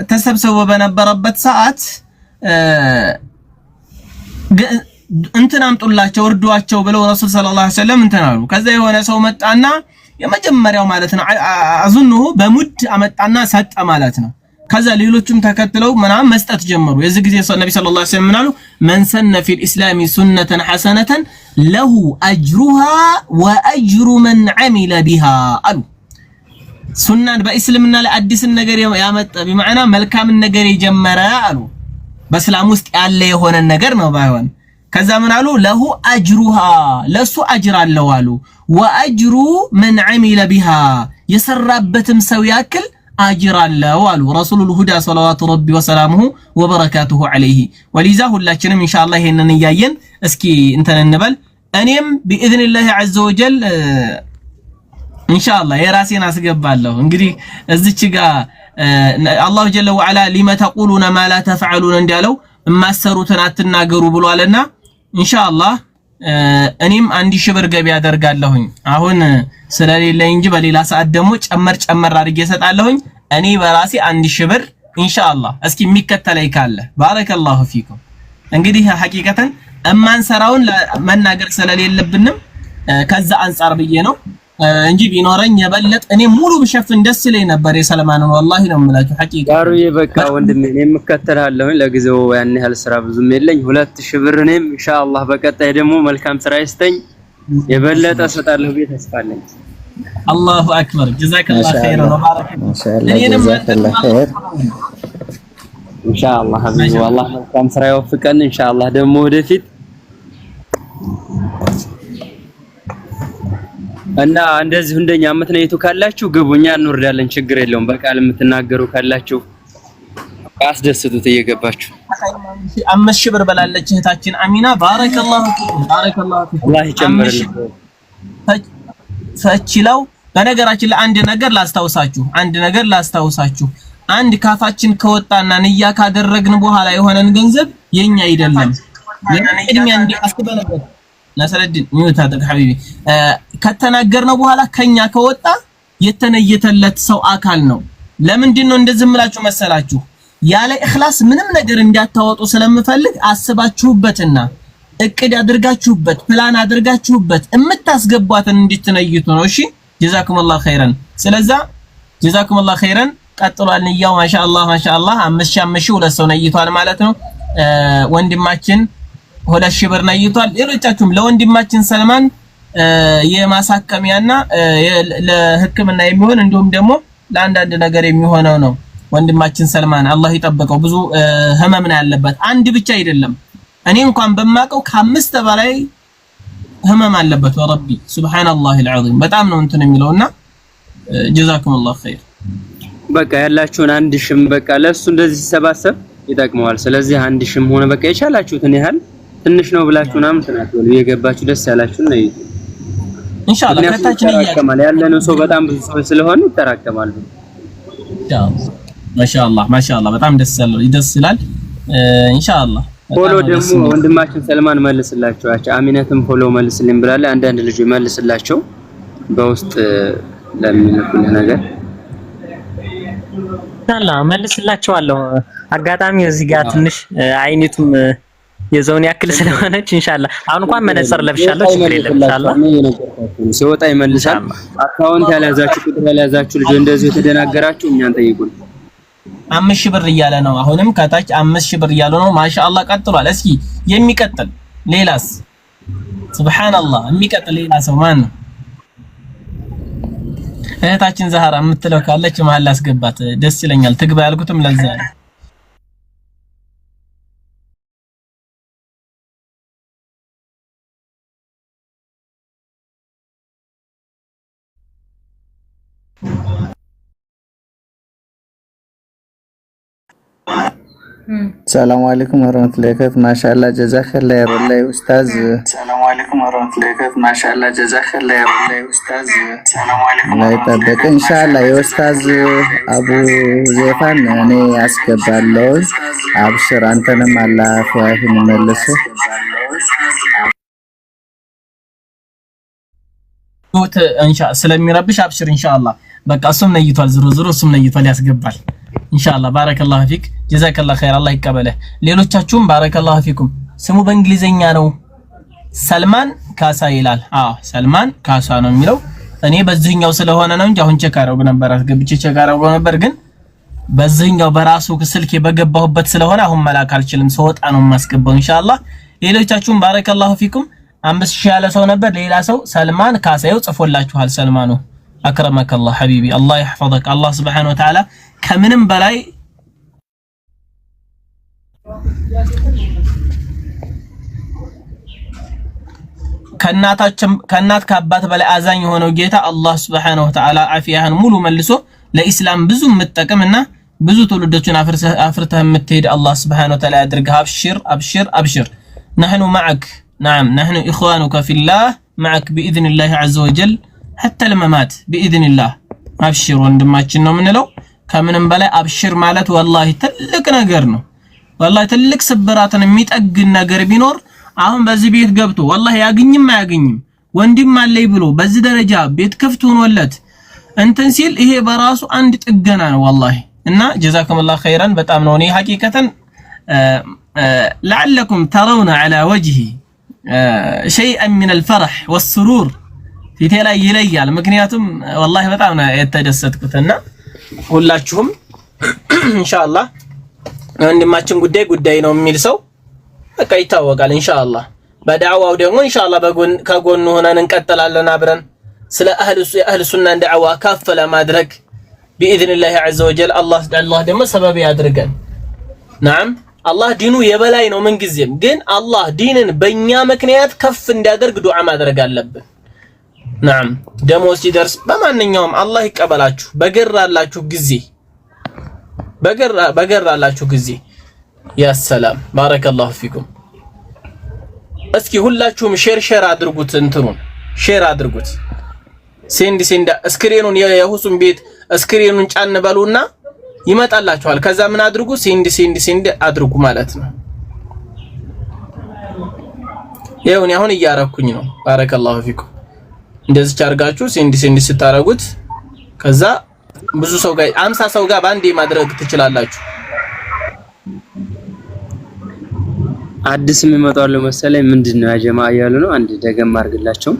ተሰብስበው በነበረበት ሰዓት እንትን አምጡላቸው እርዷቸው ብለው ረሱል ሰለላሁ ዐለይሂ ወሰለም እንትን አሉ ከዛ የሆነ ሰው መጣና የመጀመሪያው ማለት ነው አዙንሁ በሙድ አመጣና ሰጠ ማለት ነው ከዛ ሌሎችም ተከትለው ምናም መስጠት ጀመሩ የዚህ ጊዜ ነብይ ሰለላሁ ዐለይሂ ወሰለም ምናሉ መንሰነ ፊል ኢስላሚ ሱነተን ሐሰነተን ለሁ አጅሩሃ ወአጅሩ መን ዐሚለ ቢሃ አሉ ሱናን በእስልምና ላይ አዲስ ነገር ያመጣ በማዕና መልካም ነገር የጀመረ አሉ በእስላም ውስጥ ያለ የሆነ ነገር ነው ባይሆን ከዛ ምን አሉ ለሁ አጅሩሃ ለሱ አጅር አለው አሉ ወአጅሩ መን عمل بها የሰራበትም ሰው ያክል አጅር አለው አሉ ረሱሉል ሁዳ ሰለላሁ ረቢ ወሰላሙሁ ወበረካቱሁ ዐለይሂ ወሊዛ ሁላችንም ኢንሻአላህ ይሄንን ያያየን እስኪ እንተን እንበል እኔም بإذنillah عز وجل ኢንሻአላህ የራሴን አስገባለሁ እንግዲህ እዚች ጋር አላሁ ጀለ ወዐላ ሊመ ተቁሉነ ማ ላ ተፍዐሉን እንዳለው ማሰሩትን አትናገሩ ብሏልና ኢንሻአላህ እኔም 1000 ብር ገቢ አደርጋለሁኝ አሁን ስለሌለኝ እንጂ በሌላ ሰዓት ደግሞ ጨመር አድርጌ እሰጣለሁኝ እኔ በራሴ 1000 ብር ኢንሻአላህ እስኪ የሚከተለኝ ካለ ባረከላሁ ፊኩም እንግዲህ ሐቂቀተን እማንሰራውን መናገር ስለሌለብንም ከዛ አንፃር ብዬ ነው እንጂ ቢኖረኝ የበለጥ እኔ ሙሉ ብሸፍን ደስ ይለኝ ነበር የሰለማንን ወላሂ ነው የምላችሁ ሐቂቃ ጋሩዬ በቃ ወንድሜ እኔም እከተልሃለሁ ለጊዜው ያን ያህል ስራ ብዙም የለኝ 2000 ብር እኔም ኢንሻአላህ በቀጣይ ደግሞ መልካም ስራ ይስጠኝ የበለጠ እሰጣለሁ ብዬ ተስፋ አለኝ አላሁ አክበር ጀዛከላሁ ኸይር ወባረከ ጀዛከላሁ ኸይር ኢንሻአላህ ሀቢቢ والله መልካም ስራ ይወፍቀን ኢንሻአላህ ደግሞ ወደፊት እና እንደዚህ እንደኛ አመትነይቱ ካላችሁ ግቡኛ እንወርዳለን ችግር የለውም በቃል የምትናገሩ ካላችሁ አስደስቱት እየገባችሁ 5000 ብር በላለች እህታችን አሚና ባረከላሁ ፊኩም አላህ ይጨምርልኝ ፈችላው በነገራችን ላይ አንድ ነገር ላስታውሳችሁ አንድ ካፋችን ከወጣና ንያ ካደረግን በኋላ የሆነን ገንዘብ የኛ አይደለም ለእድሜ አንዲ አስበለበት ነሰረዲን ሚውት አድርግ ሐቢቢ ከተናገርነው በኋላ ከኛ ከወጣ የተነየተለት ሰው አካል ነው ለምንድን ነው እንደዚህ ምላችሁ መሰላችሁ ያለ ኢኽላስ ምንም ነገር እንዳታወጡ ስለምፈልግ አስባችሁበትና እቅድ አድርጋችሁበት ፕላን አድርጋችሁበት እምታስገቧትን እንድትነይቱ ነው እሺ ጀዛኩሙላህ ኸይረን ስለዛ ጀዛኩሙላህ ኸይረን ቀጥሏል ንያው ማሻአላህ 5000 ሁለት ሰው ነይቷል ማለት ነው ወንድማችን 2000 ብር ነይቷል ሌሎቻችሁም ለወንድማችን ሰልማን የማሳከሚያና ለህክምና የሚሆን እንዲሁም ደግሞ ለአንዳንድ ነገር የሚሆነው ነው ወንድማችን ሰልማን አላህ ይጠብቀው ብዙ ህመም ነው ያለበት አንድ ብቻ አይደለም እኔ እንኳን በማቀው ከ5 በላይ ህመም አለበት ወረቢ ሱብሃንአላህ አልዓዚም በጣም ነው እንትን የሚለውና ጀዛኩሙላህ ኸይር በቃ ያላችሁን 1000 በቃ ለሱ እንደዚህ ሲሰባሰብ ይጠቅመዋል ስለዚህ 1000 ሆነ በቃ የቻላችሁትን ያህል ትንሽ ነው ብላችሁና ምትናገሩ የገባችሁ ደስ ያላችሁን ነው ኢንሻአላህ ከታችን ይያከማል ያለነው ሰው በጣም ብዙ ሰው ስለሆነ ይተራከማል ማሻአላህ በጣም ደስ ይላል ኢንሻአላህ ፎሎ ደግሞ ወንድማችን ሰልማን መልስላችሁ አሚነትም ፎሎ መልስልኝ ብላለ አንዳንድ ልጅ መልስላቸው በውስጥ ለሚነኩልህ ነገር ኢንሻአላህ መልስላችኋለሁ አጋጣሚ እዚህ ጋር ትንሽ አይኒቱም የዞን ያክል ስለሆነች ኢንሻአላህ አሁን እንኳን መነጽር ለብሻለሁ ችግር የለም ኢንሻአላህ ሲወጣ ይመልሳል አካውንት ያላዛችሁ ቁጥር ያላዛችሁ ልጅ እንደዚህ የተደናገራችሁ እኛን ጠይቁን 5000 ብር እያለ ነው አሁንም ከታች 5000 ብር እያለ ነው ማሻአላህ ቀጥሏል እስኪ የሚቀጥል ሌላስ ሱብሃንአላህ የሚቀጥል ሌላ ሰው ማን ነው እህታችን ዛህራ የምትለው ካለች መሀል አስገባት ደስ ይለኛል ትግባ ያልኩትም ለዛ ነው ሰላም አለይኩም ወራህመቱላሂ ወበረካቱ ማሻአላህ ጀዛከላህ ይረላይ ኡስታዝ ሰላም አለይኩም ወራህመቱላሂ ወበረካቱ ማሻአላህ ጀዛከላህ ይረላይ ኡስታዝ ሰላም አለይኩም ላይ ተበቀ ኢንሻአላህ የኡስታዝ አቡ ዘይፋን እኔ ያስገባለሁ አብሽር አንተንም አላህ ያፊን መልስ ስለሚረብሽ አብሽር ኢንሻአላህ በቃ እሱም ነይቷል ዝሮ እሱም ነይቷል ያስገባል ኢንሻአላህ ባረከላሁ ፊክ ጀዛከላሁ ኸይር አላህ ይቀበልህ ሌሎቻችሁም ባረከላሁ ፊኩም ስሙ በእንግሊዘኛ ነው ሰልማን ካሳ ይላል ሰልማን ካሳ ነው የሚለው እኔ በዚህኛው ስለሆነ ነው እንጂ አሁን ቼክ አደረጉ ነበር አስገብቼ ቼክ አደረጉ ነበር ግን በዚህኛው በራሱ ስልኬ በገባሁበት ስለሆነ አሁን መላክ አልችልም ሰውጣ ነው የማስገባው ኢንሻአላህ ሌሎቻችሁም ባረከላሁ ፊኩም 5000 ያለ ሰው ነበር ሌላ ሰው ሰልማን ካሳው ጽፎላችኋል ሰልማኑ አክረመከላህ ሐቢቢ አላህ ይحفظك አላህ Subhanahu Wa Ta'ala ከምንም በላይ ከእናት ከአባት በላይ አዛኝ የሆነው ጌታ አላህ Subhanahu Wa Ta'ala አፊያህን ሙሉ መልሶ ለኢስላም ብዙ የምትጠቅምና ብዙ ትውልዶችን አፍርተህ የምትሄድ አላህ Subhanahu Wa Ta'ala ያድርግህ። አብሽር نحن معك نعم نحن إخوانك في الله معك بإذن الله عز وجل حتى الممات بإذن الله አብሽር ወንድማችን ነው የምንለው። ከምንም በላይ አብሽር ማለት ወላሂ ትልቅ ነገር ነው። ወላሂ ትልቅ ስብራትን የሚጠግን ነገር ቢኖር አሁን በዚህ ቤት ገብቶ ወላሂ ያገኝም አያገኝም ወንድም አለይ ብሎ በዚህ ደረጃ ቤት ክፍት ሆኖለት እንትን ሲል ይሄ በራሱ አንድ ጥገና ነው ወላሂ። እና ጀዛከሙላህ ኸይራን በጣም ነው እኔ ሐቂቀተን لعلكم ترون على وجهي شيئا من الفرح والسرور ፊቴ ላይ ይለያል። ምክንያቱም ወላሂ በጣም ነው የተደሰትኩትና ሁላችሁም ኢንሻአላህ ወንድማችን ጉዳይ ነው የሚል ሰው በቃ ይታወቃል። ኢንሻአላህ በዳዕዋው ደግሞ ኢንሻአላህ ከጎኑ ሆነን እንቀጥላለን አብረን ስለ አህሉ ሱና ዳዕዋ ከፍ ለማድረግ بإذن عز وجل الله ደግሞ ሰበብ ያድርገን። ናም አላህ ዲኑ የበላይ ነው ምን ጊዜም ግን አላህ ዲንን በእኛ ምክንያት ከፍ እንዲያደርግ ዱዓ ማድረግ አለብን። ናም ደሞዝ ሲደርስ በማንኛውም አላህ ይቀበላችሁ በገራላችሁ ጊዜ ያ ሰላም ባረከላሁ ፊኩም። እስኪ ሁላችሁም ሼር አድርጉት፣ እንትኑን ሼር አድርጉት። ሴንድ ስክሪኑን የሁሱን ቤት ስክሪኑን ጫን በሉና ይመጣላችኋል። ከዛ ምን አድርጉ ሴንድ አድርጉ ማለት ነው። ይሄውን አሁን እያረኩኝ ነው። ባረከላሁ ፊኩም። እንደዚህ አድርጋችሁ ሴንድ ስታረጉት ከዛ ብዙ ሰው ጋር 50 ሰው ጋር ባንዴ ማድረግ ትችላላችሁ። አዲስ የሚመጣው መሰለኝ ምንድነው ያ ጀማዓ እያሉ ነው። አንድ ደገም አድርግላቸው።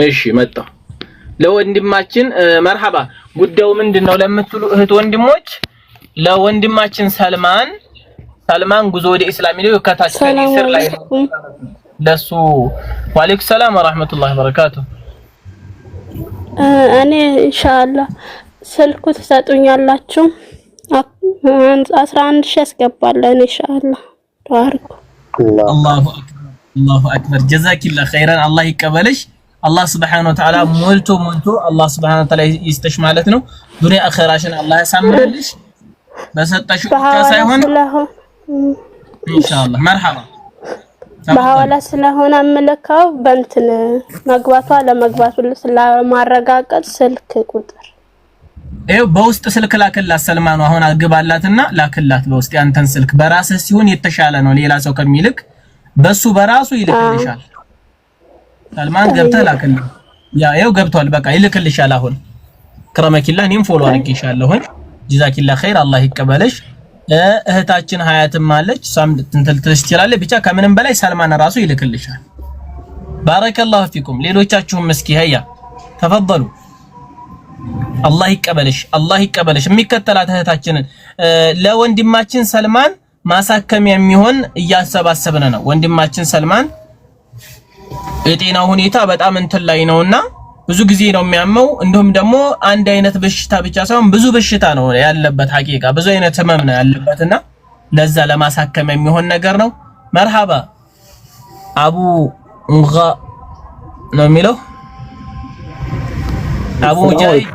እሺ መጣ ለወንድማችን መርሐባ። ጉዳዩ ምንድነው ለምትሉ እህት ወንድሞች ለወንድማችን ሰልማን ጉዞ ወደ እስላም ነው ከታች ከስር ላይ ለሱ ወአለይኩም ሰላም ወራህመቱላሂ ወበረካቱ። እኔ ኢንሻአላህ ስልኩ ትሰጡኛላችሁ 11 ሺህ ያስገባለን ኢንሻአላህ ተባረኩ። አላሁ አክበር ጀዛኪላህ ኸይራን አላህ ይቀበልሽ። አላህ Subhanahu Wa Ta'ala ሞልቶ አላህ Subhanahu Wa Ta'ala ይስጥሽ ማለት ነው። ዱንያ አኺራሽን አላህ ያሳምርልሽ በሰጠሽ ብቻ ሳይሆን ኢንሻአላህ መርሐባ። በሐዋላ ስለሆነ አመለካው በእንትን መግባቷ ለመግባቱ ስለማረጋገጥ ስልክ ቁጥር ይኸው በውስጥ ስልክ ላክላት ሰልማኑ አሁን አግባላትና ላክላት በውስጥ ያንተን ስልክ በራስህ ሲሆን የተሻለ ነው ሌላ ሰው ከሚልክ በሱ በራሱ ይልክልሻል። ሰልማን ገብተህ ላክልኝ። ይኸው ገብቷል በቃ ይልክልሻል። አሁን ክረመኪላ እኔም ፎሎ አድርጌሻለሁ። ጀዛኪላ ኸይር አላህ ይቀበልሽ። እህታችን ሀያትም አለች ሳም ትንተልተሽ ትችላለች። ብቻ ከምንም በላይ ሰልማን ራሱ ይልክልሻል። ባረከላሁ ፊኩም። ሌሎቻችሁም እስኪ ሀያ ተፈضሉ። አላህ ይቀበልሽ። የሚከተላት እህታችንን ለወንድማችን ሰልማን ማሳከሚያ የሚሆን እያሰባሰብን ነው። ወንድማችን ሰልማን የጤናው ሁኔታ በጣም እንትን ላይ ነውና ብዙ ጊዜ ነው የሚያመው። እንዲሁም ደግሞ አንድ አይነት በሽታ ብቻ ሳይሆን ብዙ በሽታ ነው ያለበት። ሐቂቃ ብዙ አይነት ህመም ነው ያለበትና ለዛ ለማሳከም የሚሆን ነገር ነው። መርሐባ አቡ ሙጋ ነው የሚለው አቡ ሙጃሂድ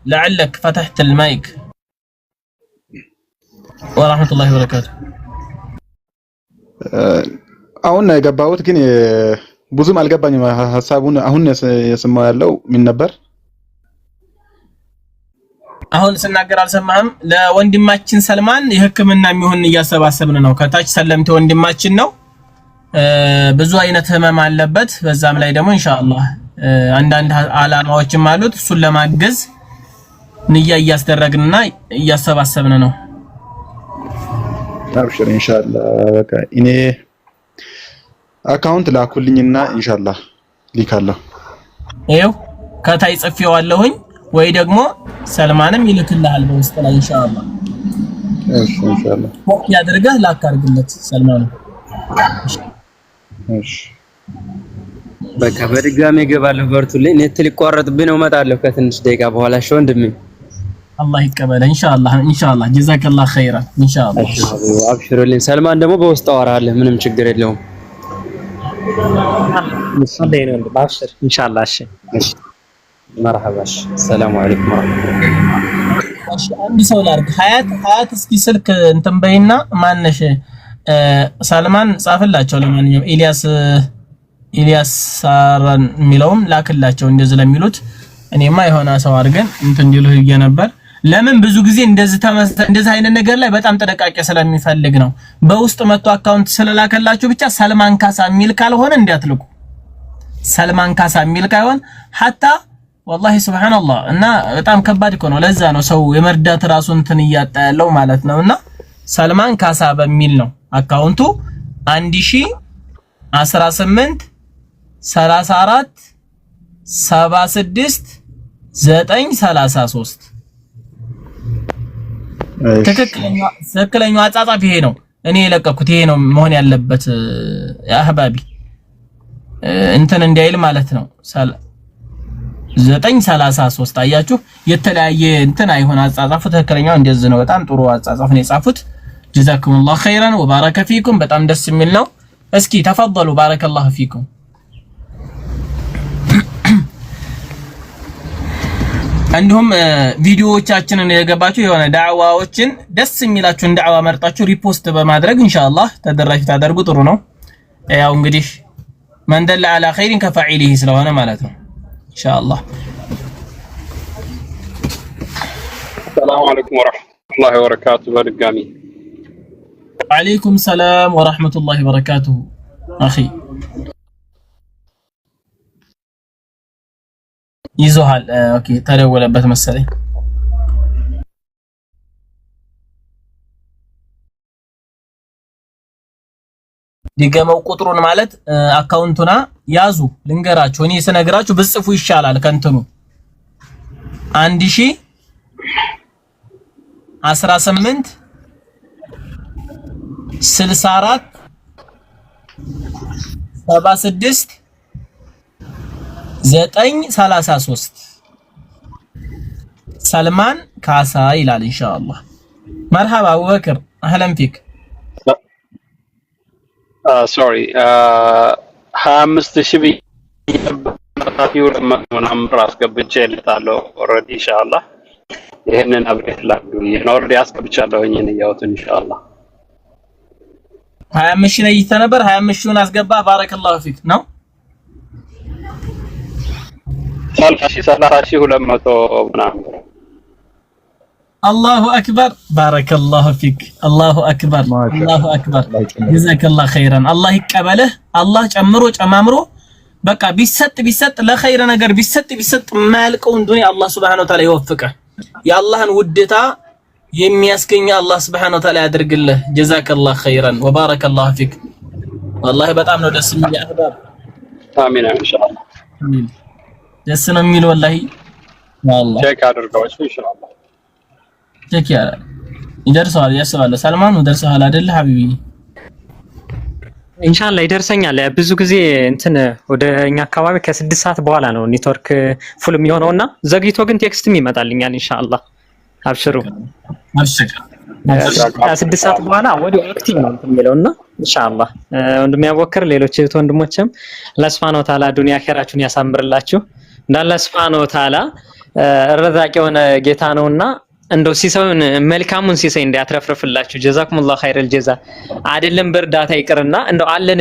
لعلك فتحت المايك ورحمة الله وبركاته። አሁን የገባሁት ግን ብዙም አልገባኝም ሐሳቡን። አሁን የሰማው ያለው ምን ነበር? አሁን ስናገር አልሰማህም? ለወንድማችን ሰልማን የህክምና የሚሆን እያሰባሰብን ነው። ከታች ሰለምቴ ወንድማችን ነው። ብዙ አይነት ህመም አለበት። በዛም ላይ ደግሞ ኢንሻአላህ አንዳንድ አላማዎችም አሉት። እሱን ለማገዝ ንያ እያስደረግንና እያሰባሰብን ነው። አብሽር ኢንሻአላህ። በቃ እኔ አካውንት ላኩልኝና ኢንሻአላህ ሊካለሁ። ይኸው ከታይ ጽፌዋለሁኝ ወይ ደግሞ ሰልማንም ይልክልሃል በውስጥ ላይ ኢንሻአላህ። እሺ ኢንሻአላህ ያድርገህ ላካርግለት ሰልማን። እሺ በቃ በድጋሚ እገባለሁ። በርቱልኝ። ኔት ሊቋረጥብኝ ነው። እመጣለሁ ከትንሽ ደቂቃ በኋላ። እሺ ወንድሜ አላህ ይቀበል ኢንሻአላህ ጀዛከላህ ኸይራን ኢንሻአላህ አብሽሩልኝ ሰልማን ደግሞ በውስጥ አወራለሁ ምንም ችግር የለውም ሙሰለይ ነው ባሽር ኢንሻአላህ እሺ መርሐባሽ ሰላም አለይኩም እሺ አንድ ሰው ላርግ ሀያት እስኪ ስልክ እንትን በይና ማነሽ ሰልማን ጻፈላቸው ለማንኛውም ኢሊያስ ሳራን የሚለውም ላክላቸው እንደዚህ ለሚሉት እኔማ የሆነ ሰው አድርገን እንትን እንዲልህ ነበር ለምን ብዙ ጊዜ እንደዚህ አይነት ነገር ላይ በጣም ጥንቃቄ ስለሚፈልግ ነው በውስጥ መጥቶ አካውንት ስለላከላችሁ ብቻ ሰልማን ካሳ የሚል ካልሆነ እንዲያትልኩ ሰልማን ካሳ የሚል ካይሆን hatta والله سبحان الله እና በጣም ከባድ እኮ ነው ለዛ ነው ሰው የመርዳት ራሱን እንትን እያጣ ያለው ማለት ነውና ሰልማን ካሳ በሚል ነው አካውንቱ 1018 34 76 933 ትክክለኛው አጻጻፍ ይሄ ነው እኔ የለቀኩት ይሄ ነው መሆን ያለበት አህባቢ እንትን እንዳይል ማለት ነው 933 አያችሁ የተለያየ እንትን አይሆን አጻጻፉ ትክክለኛው እንደዚህ ነው በጣም ጥሩ አጻጻፍ ነው የጻፉት ጀዛኩሙላህ ኸይራን ወባረከ ፊኩም በጣም ደስ የሚል ነው እስኪ ተፈضሉ ባረከላሁ ፊኩም እንዲሁም ቪዲዮዎቻችንን የገባችሁ የሆነ ዳዕዋዎችን ደስ የሚላችሁን ዳዕዋ መርጣችሁ ሪፖስት በማድረግ ኢንሻአላህ ተደራሽ ታደርጉ ጥሩ ነው ያው እንግዲህ من دل على خير كفاعله ስለሆነ ማለት ነው ኢንሻአላህ السلام عليكم ورحمة الله وبركاته በድጋሚ وعليكم السلام ورحمة الله وبركاته أخي ይዞሃል ኦኬ ተደወለበት መሰለኝ ዲገመው ቁጥሩን ማለት አካውንቱና ያዙ ልንገራችሁ እኔ ስነግራችሁ ብጽፉ ይሻላል ከንተኑ 1018 64 76 933 ሰልማን ካሳ ይላል ኢንሻአላህ مرحبا ابو بكر اهلا فيك sorry 25000 ብር ምናምን አስገብቼ ልታለው ኦሬዲ ኢንሻአላህ ይሄንን አብሬት ላድርግ ነው ኦሬዲ አስገብቻለሁ እኔ ያውት ኢንሻአላህ 25 ላይ ተነበር 25ን አስገባ ባረከላሁ ፊክ ነው 30200 ምናምን الله أكبر بارك الله فيك الله أكبر الله أكبر جزاك الله خيرا الله يقبله الله ጨምሮ ጨማምሮ በቃ ቢሰጥ ለኸይር ነገር ቢሰጥ ማልቀውን ዱንያ አላህ Subhanahu Wa Ta'ala ይወፍቀ የአላህን ውዴታ የሚያስገኝ አላህ Subhanahu Wa Ta'ala ያድርግልህ جزاك الله خيرا وبارك الله فيك والله በጣም ነው ደስ የሚል አህባብ አሚን ኢንሻአላህ ደስ ነው የሚል والله والله ቼክ አድርገው ኢንሻአላህ ቼክ ይደርሳል ያስባለ ሰልማን ይደርሳል አይደል ሐቢቢ ኢንሻአላህ ይደርሰኛል ብዙ ጊዜ እንትን ወደኛ አካባቢ ከ6 ሰዓት በኋላ ነው ኔትወርክ ፉል የሚሆነውና ዘግይቶ ግን ቴክስትም ይመጣልኛል ኢንሻአላህ አብሽሩ ከ6 ሰዓት በኋላ ወዲያው አክቲቭ ነው የሚለውና ኢንሻአላህ ወንድም ያወከር ሌሎች ወንድሞችም አላህ Subhanahu Wa Ta'ala ዱንያ አኺራችሁን ያሳምርላችሁ እንዳለ Subhanahu Wa Ta'ala ረዛቅ የሆነ ጌታ ነውና እንደው ሲሰውን መልካሙን ሲሰይ እንዲያትረፍርፍላችሁ ጀዛኩሙላህ ኸይረል ጀዛ አይደለም በርዳታ ይቅርና እንደው አለን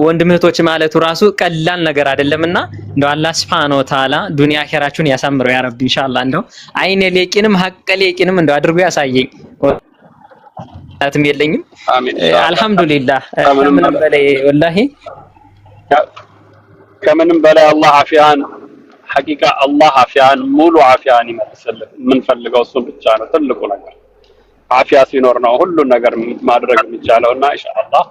ወንድም እህቶች ማለቱ ራሱ ቀላል ነገር አይደለምና እንደው አላህ Subhanahu Wa Ta'ala ዱንያ አኺራችሁን ያሳምረው ያ ረቢ ኢንሻአላህ እንደው አይኔ ለቂንም ሐቅ ለቂንም እንደው አድርጎ ያሳየኝ አትም የለኝም አልহামዱሊላህ ከምንም በላይ ወላሂ ከምንም በላይ አላህ አፊያን ሐቂቃ አላህ አፊያን ሙሉ አፊያን ይመልስልህ ምን ፈልገው እሱ ብቻ ነው ትልቁ ነገር አፊያ ሲኖር ነው ሁሉ ነገር ማድረግ የሚቻለውና ኢንሻአላህ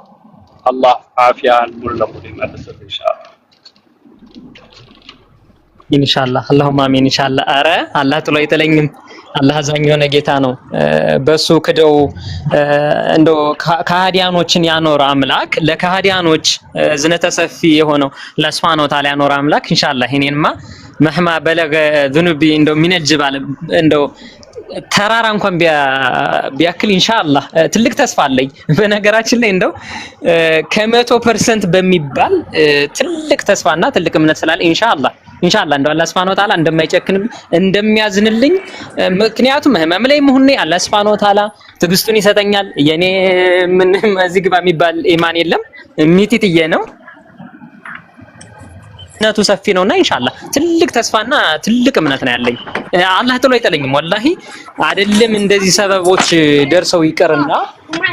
አላህ አፊያን ሙሉ ለሙሉ ይመልስልህ ኢንሻአላህ ኢንሻአላህ اللهم امين ኢንሻአላህ አረ አላህ ጥሎ አይተለኝም አላህ አዛኝ የሆነ ጌታ ነው። በሱ ክደው እንደው ከሃዲያኖችን ያኖረ አምላክ ለከሃዲያኖች ዝነተ ሰፊ የሆነው ለስፋኖ ታላ ያኖረ አምላክ ኢንሻአላህ እኔንማ መህማ በለገ ذنوبي እንደው ሚነጅባል እንደው ተራራ እንኳን ቢያክል ኢንሻአላህ ትልቅ ተስፋ አለኝ። በነገራችን ላይ እንደው ከ100% በሚባል ትልቅ ተስፋና ትልቅ እምነት ስላለ ኢንሻአላህ እንደው አላህ Subhanahu Wa Ta'ala እንደማይጨክንብኝ እንደሚያዝንልኝ ምክንያቱም ህመም ላይ መሆኔ አላህ Subhanahu Wa Ta'ala ትግስቱን ይሰጠኛል። የኔ ምንም እዚህ ግባ የሚባል ኢማን የለም ሚቲትዬ ነው ነቱ ሰፊ ነውና ኢንሻአላህ ትልቅ ተስፋና ትልቅ እምነት ነው ያለኝ። አላህ ጥሎ አይጠለኝም ወላሂ አይደለም እንደዚህ ሰበቦች ደርሰው ይቀርና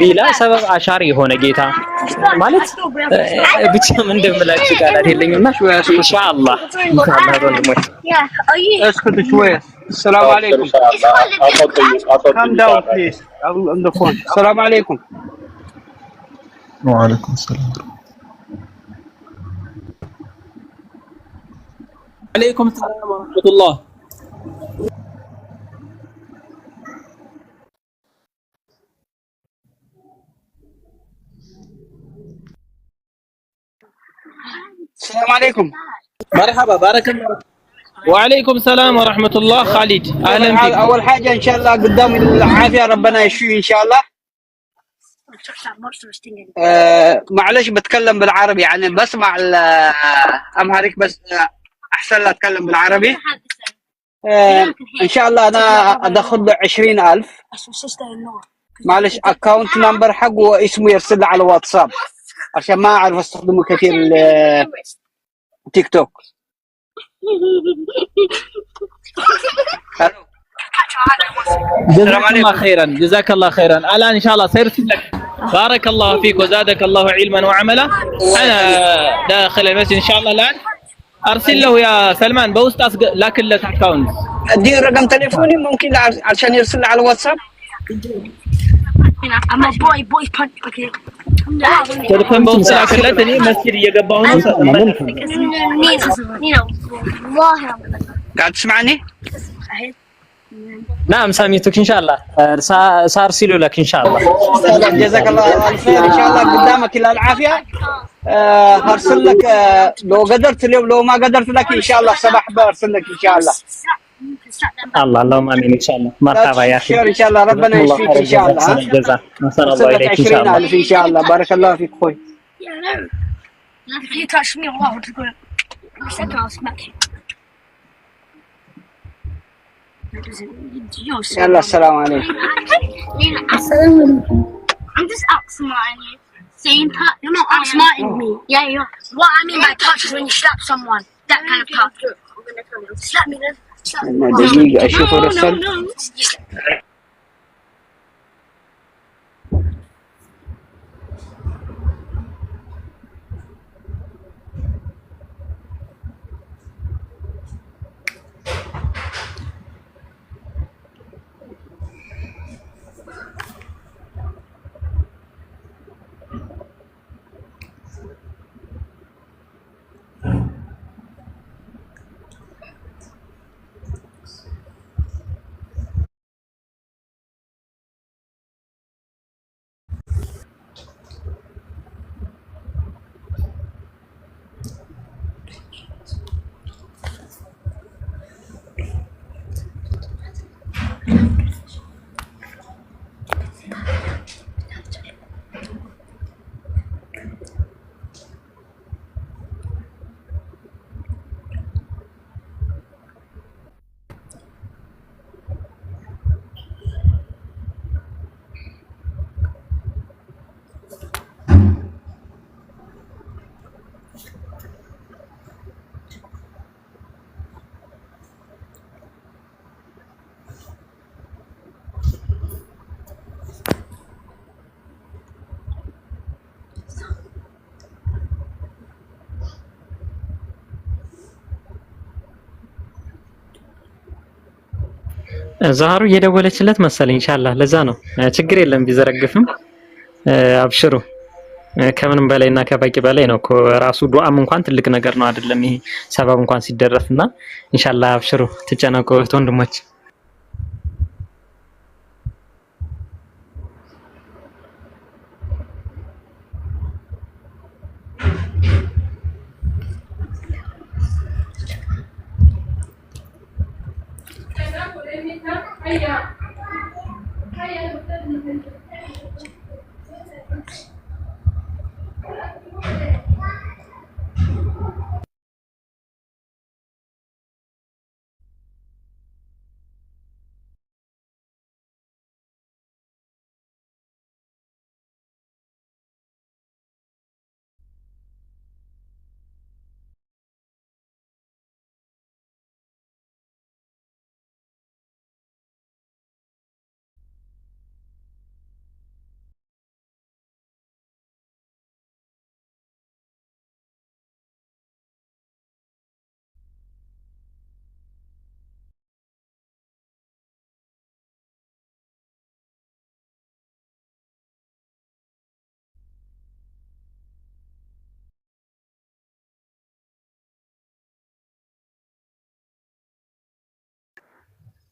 ሌላ ሰበብ አሻሪ የሆነ ጌታ ማለት ብቻ ምን እንደምላችሁ ቃላት የለኝምና ኢንሻአላህ ወንድሞች اسكت شويه. السلام عليكم. calm down please on the phone. السلام عليكم. وعليكم السلام. عليكم السلام ورحمة الله. السلام عليكم. مرحبا بارك الله. وعليكم السلام ورحمة الله. خالد أهلا بك. أول حاجة إن شاء الله قدام العافية ربنا يشفيه إن شاء الله. معلش بتكلم بالعربي يعني بسمع الأمهريك بس أحسن لا أتكلم بالعربي. إن شاء الله أنا أدخل له 20,000. معلش أكاونت نمبر حقه واسمه يرسل على واتساب عشان ما أعرف أستخدمه كثير تيك توك. جزاك الله خيرا جزاك الله خيرا. الآن إن شاء الله سيرسل لك. بارك الله فيك وزادك الله علما وعملا. أنا داخل المسجد إن شاء الله الآن ارسل له يا سلمان بوست لكن له اكونت. ادي رقم تليفوني ممكن عشان يرسل على الواتساب. تليفون بوست لكن له تاني مسجد يقبعون. قاعد تسمعني؟ نعم ساميتك ان شاء الله سارسلوا لك ان شاء الله. جزاك الله خير ان شاء الله قدامك الى العافيه. هرسل لك لو قدرت لو ما قدرت لك ان شاء الله صباح برسل لك ان شاء الله. الله اللهم امين ان شاء الله. مرحبا يا اخي ان شاء الله ربنا يشفيك ان شاء الله. جزاك الله اليك ان شاء الله. 20,000 ان شاء الله. بارك الله فيك اخوي. يلا السلام عليكم. I'm just outsmarting you. Saying touch. You're not outsmarting me. Yeah, you are. What I mean by touch is when you slap someone. That kind of touch. Slap me then. دقيقة أشوف الرسل. ዛሃሩ እየደወለችለት መሰለኝ ኢንሻአላህ ለዛ ነው ችግር የለም ቢዘረግፍም አብሽሩ ከምንም በላይና ከበቂ በላይ ነው እኮ ራሱ ዱዓም እንኳን ትልቅ ነገር ነው አይደለም ይሄ ሰበብ እንኳን ሲደረፍና ኢንሻአላህ አብሽሩ ትጨነቁ ወንድሞች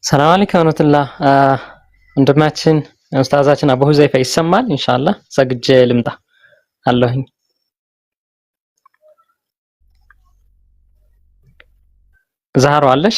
ሰላም አለይኩም ወራህመቱላህ። ወንድማችን ኡስታዛችን አቡ ሁዘይፋ ይሰማል? ኢንሻአላህ ሰግጄ ልምጣ አለሁኝ። ዛህሮ አለሽ?